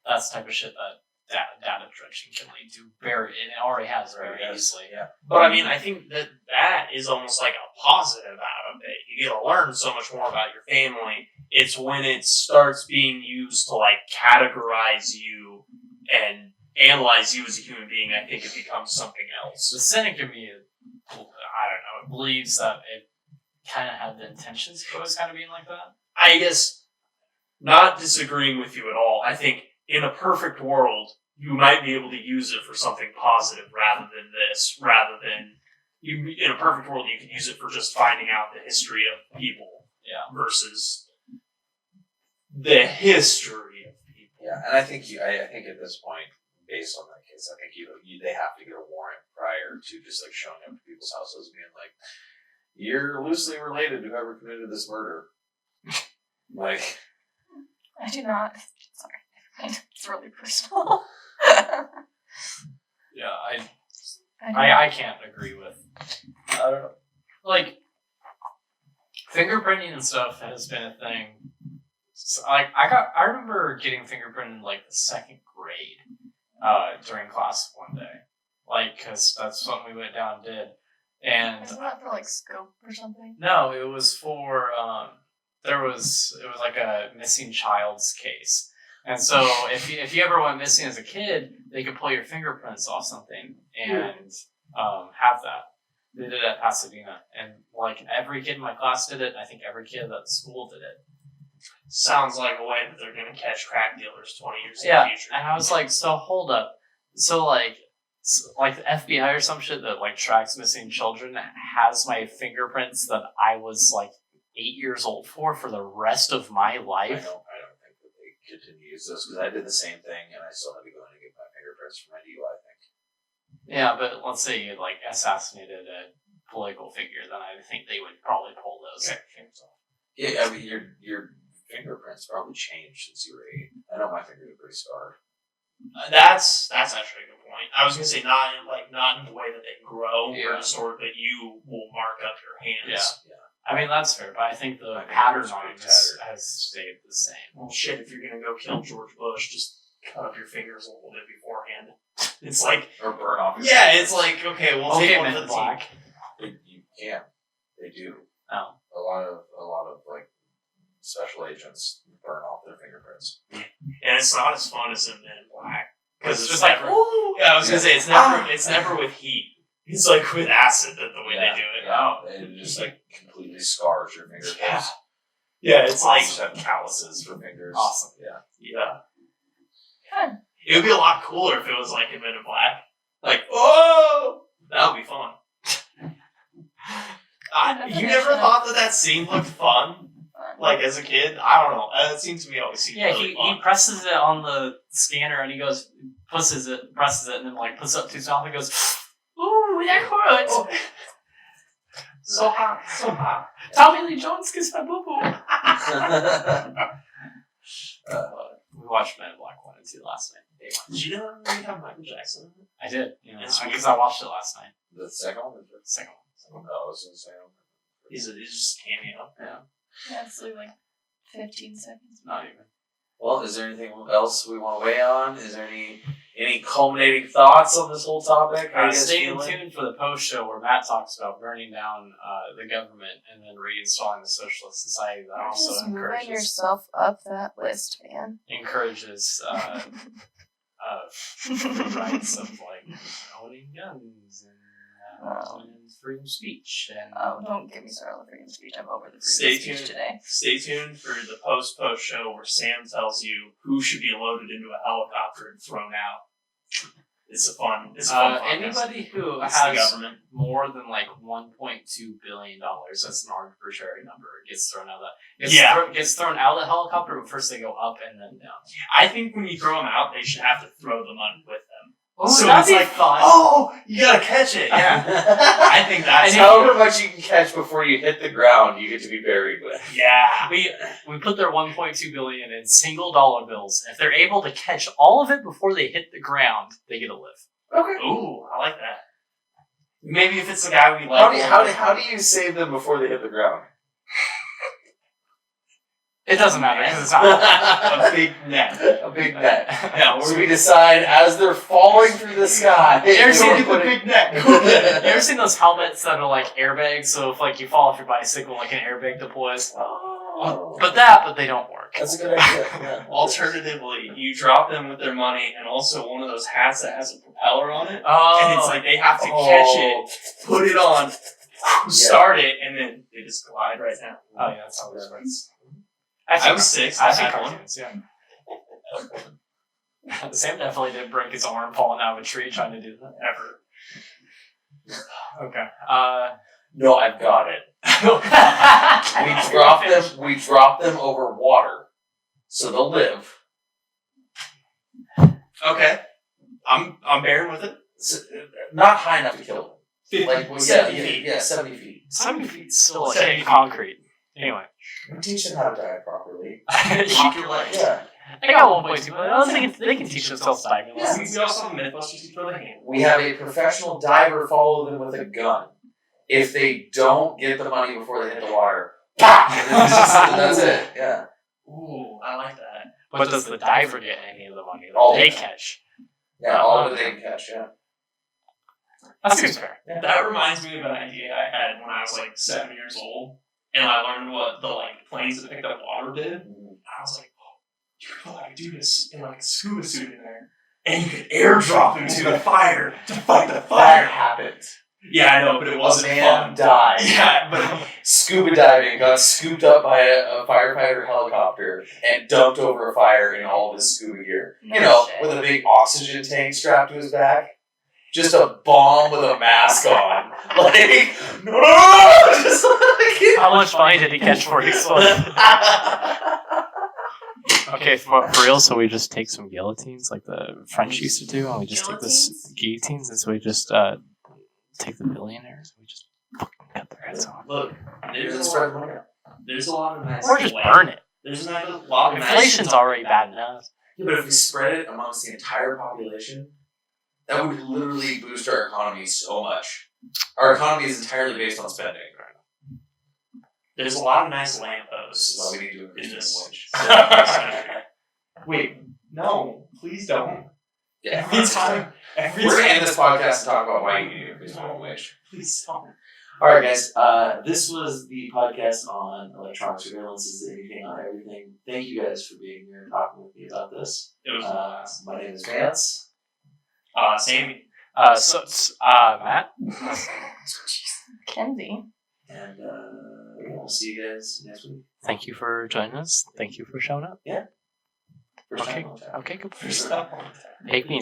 that's the type of shit that data dredging can lead to it already has very easily. Yeah. But I mean, I think that is almost like a positive out of it. You get to learn so much more about your family. It's when it starts being used to like categorize you and analyze you as a human being, I think it becomes something else. The cynic in me, I don't know, believes that it kind of had the intentions of always kind of being like that. I guess, not disagreeing with you at all, I think in a perfect world, you might be able to use it for something positive rather than this, in a perfect world, you can use it for just finding out the history of people versus the history of people. Yeah, and I think at this point, based on that case, I think they have to get a warrant prior to just like showing up to people's houses and being like, "You're loosely related to whoever committed this murder." Like, I do not. Sorry, it's really personal. Yeah, I can't agree with. I don't know. Like, fingerprinting and stuff has been a thing. So, like, I remember getting fingerprinted in like the second grade, during class one day, like, because that's something we went down and did. And isn't that for like scope or something? No, it was for it was like a missing child's case. And so if you ever went missing as a kid, they could pull your fingerprints off something and have that. They did it at Pasadena. And like every kid in my class did it. I think every kid at the school did it. Sounds like a way that they're going to catch crack dealers 20 years in the future. And I was like, so hold up. So like the FBI or some shit that like tracks missing children has my fingerprints that I was like 8 years old for the rest of my life. I don't think that they continue to use those because I did the same thing and I still had to go in and get my fingerprints for my DUI thing. Yeah, but let's say you like assassinated a political figure, then I think they would probably pull those things off. Yeah, I mean your fingerprints probably changed since you were 8. I know my fingers are pretty scarred. That's actually a good point. I was gonna say not in the way that they grow or distort, but you will mark up your hands. Yeah. I mean, that's fair, but I think the pattern on it has stayed the same. Well, shit, if you're gonna go kill George Bush, just cut up your fingers a little bit beforehand. It's like... Or burn off your fingers. fingers. It's like, okay, we'll take one for the black. You can. They do. Oh. A lot of like, special agents burn off their fingerprints. And it's not as fun as in Men in Black. Because it's just never... like, ooh! Yeah, I was gonna say, it's never with heat. It's like with acid, the way they do it. Yeah, it just like completely scars your fingertips. Yeah, it's Like like you have calluses for fingers. Awesome. Yeah. Fun. It would be a lot cooler if it was like in Men in Black. Like, oh, that would be fun. You never thought that scene looked fun? Like as a kid? I don't know. It seems to me always seemed really fun. He presses it on the scanner and he goes, presses it, and then like puts it up to his mouth and goes, ooh, that hurts. Oh. So hot. Tommy Lee Jones kissed my boo boo. We watched Men in Black 1 and 2 last night. Did you know we have Michael Jackson? I did. Because I watched it last night. The second one? The second one. No, I was going to say. He's just a cameo. Yeah. Yeah, it's like 15 seconds. Not even. Well, is there anything else we want to weigh on? Is there any culminating thoughts on this whole topic? How you guys Stay feeling? tuned for the post show where Matt talks about burning down the government and then reinstalling the socialist society that You're also just moving encourages yourself up that list, man. free rights of like owning guns and freedom of speech and Don't get me started on freedom of speech. I'm over the freedom Stay of speech tuned. today. Stay tuned for the post show where Sam tells you who should be loaded into a helicopter and thrown out. It's a fun podcast. anybody who It's the has government. more than like $1.2 billion, that's an arbitrary number, gets thrown out of that. Gets thrown out of the helicopter, but first they go up and then down. I think when you throw them out, they should have to throw the money with them. Oh, So that'd it's be like, fun. oh, you gotta catch it. Yeah, I think that's And however much you can catch before you hit the ground, you get to be buried with. yeah. We put their $1.2 billion in single dollar bills. If they're able to catch all of it before they hit the ground, they get to live. Okay. Ooh, I like that. Maybe if it's the guy we like. How do you save them before they hit the ground? It doesn't matter because it's not. A big net. A big net. Yeah, So we decide as they're falling through the sky. You ever seen the big net? You ever seen those helmets that are like airbags? So if like you fall off your bicycle, like an airbag deploys. Oh. But they don't work. That's a good idea. Yeah. Alternatively, you drop them with their money and also one of those hats that has a propeller on it. Oh, And it's like they have to catch it, put it on, start it, and then they just glide right down. Oh yeah, that's how this works. I was 6. I've I seen had one. cartoons. Yeah. Sam definitely did break his arm falling out of a tree trying to do that. Ever. Okay. No, I've got it. We drop them over water, so they'll live. Okay. I'm bearing with it. Not high enough to kill them. 50, Like, well, 70 feet. Yeah, 70 feet. 70 feet still like 70 feet. concrete. Anyway. We teach them how to dive properly. Lock your legs. Yeah. I got 1.2, but I don't think they can teach themselves diving Yeah. lessons. We also have Mythbusters to throw the hand. We have a professional diver follow them with a gun. If they don't get the money before they hit the water, pop! And that's it. Yeah. Ooh, I like that. But does the diver get any of the money that All they of it. catch? Yeah, all that they can catch, yeah. That seems fair. That reminds me of an idea I had when I was like 7 years old, and I learned what the like planes that picked up water did. And I was like, oh, you could like do this in like a scuba suit in there, and you could airdrop into the fire to fight the That fire. happened. Yeah, I know, but it A wasn't man fun. died. Yeah, but Scuba diving, got scooped up by a firefighter helicopter and dumped over a fire in all of his scuba gear. No You know, shit. with a big oxygen tank strapped to his back. Just a bomb with a mask on. Like, no! Just like... How much money did he catch for his Okay, for real, so we just take some guillotines like the French used to do, and we just take this guillotines, and so we just take the billionaires, and we just fucking cut their heads off. look, Here's the there's spread of money. a lot of nice. Or just way- burn it. There's a lot of nice. Inflation's already bad enough. Yeah, but if we spread it amongst the entire population, that would literally boost our economy so much. Our economy is entirely based on spending. There's a lot of nice This is why lampposts. we need to increase In this. minimum wage. Wait, no, please don't. Yeah. Every time, We're gonna end this podcast and talk about why you need to increase minimum wage. Please don't. All right, guys. This was the podcast on electronic surveillance. Is anything on everything. Thank you guys for being here and talking with me about this. It was My name is Vance. Sammy. Matt? Kenzie. And we'll see you guys next week. Thank you for joining us. Thank you for showing up. First Okay, time, long time. okay, good. First time. Baked beans.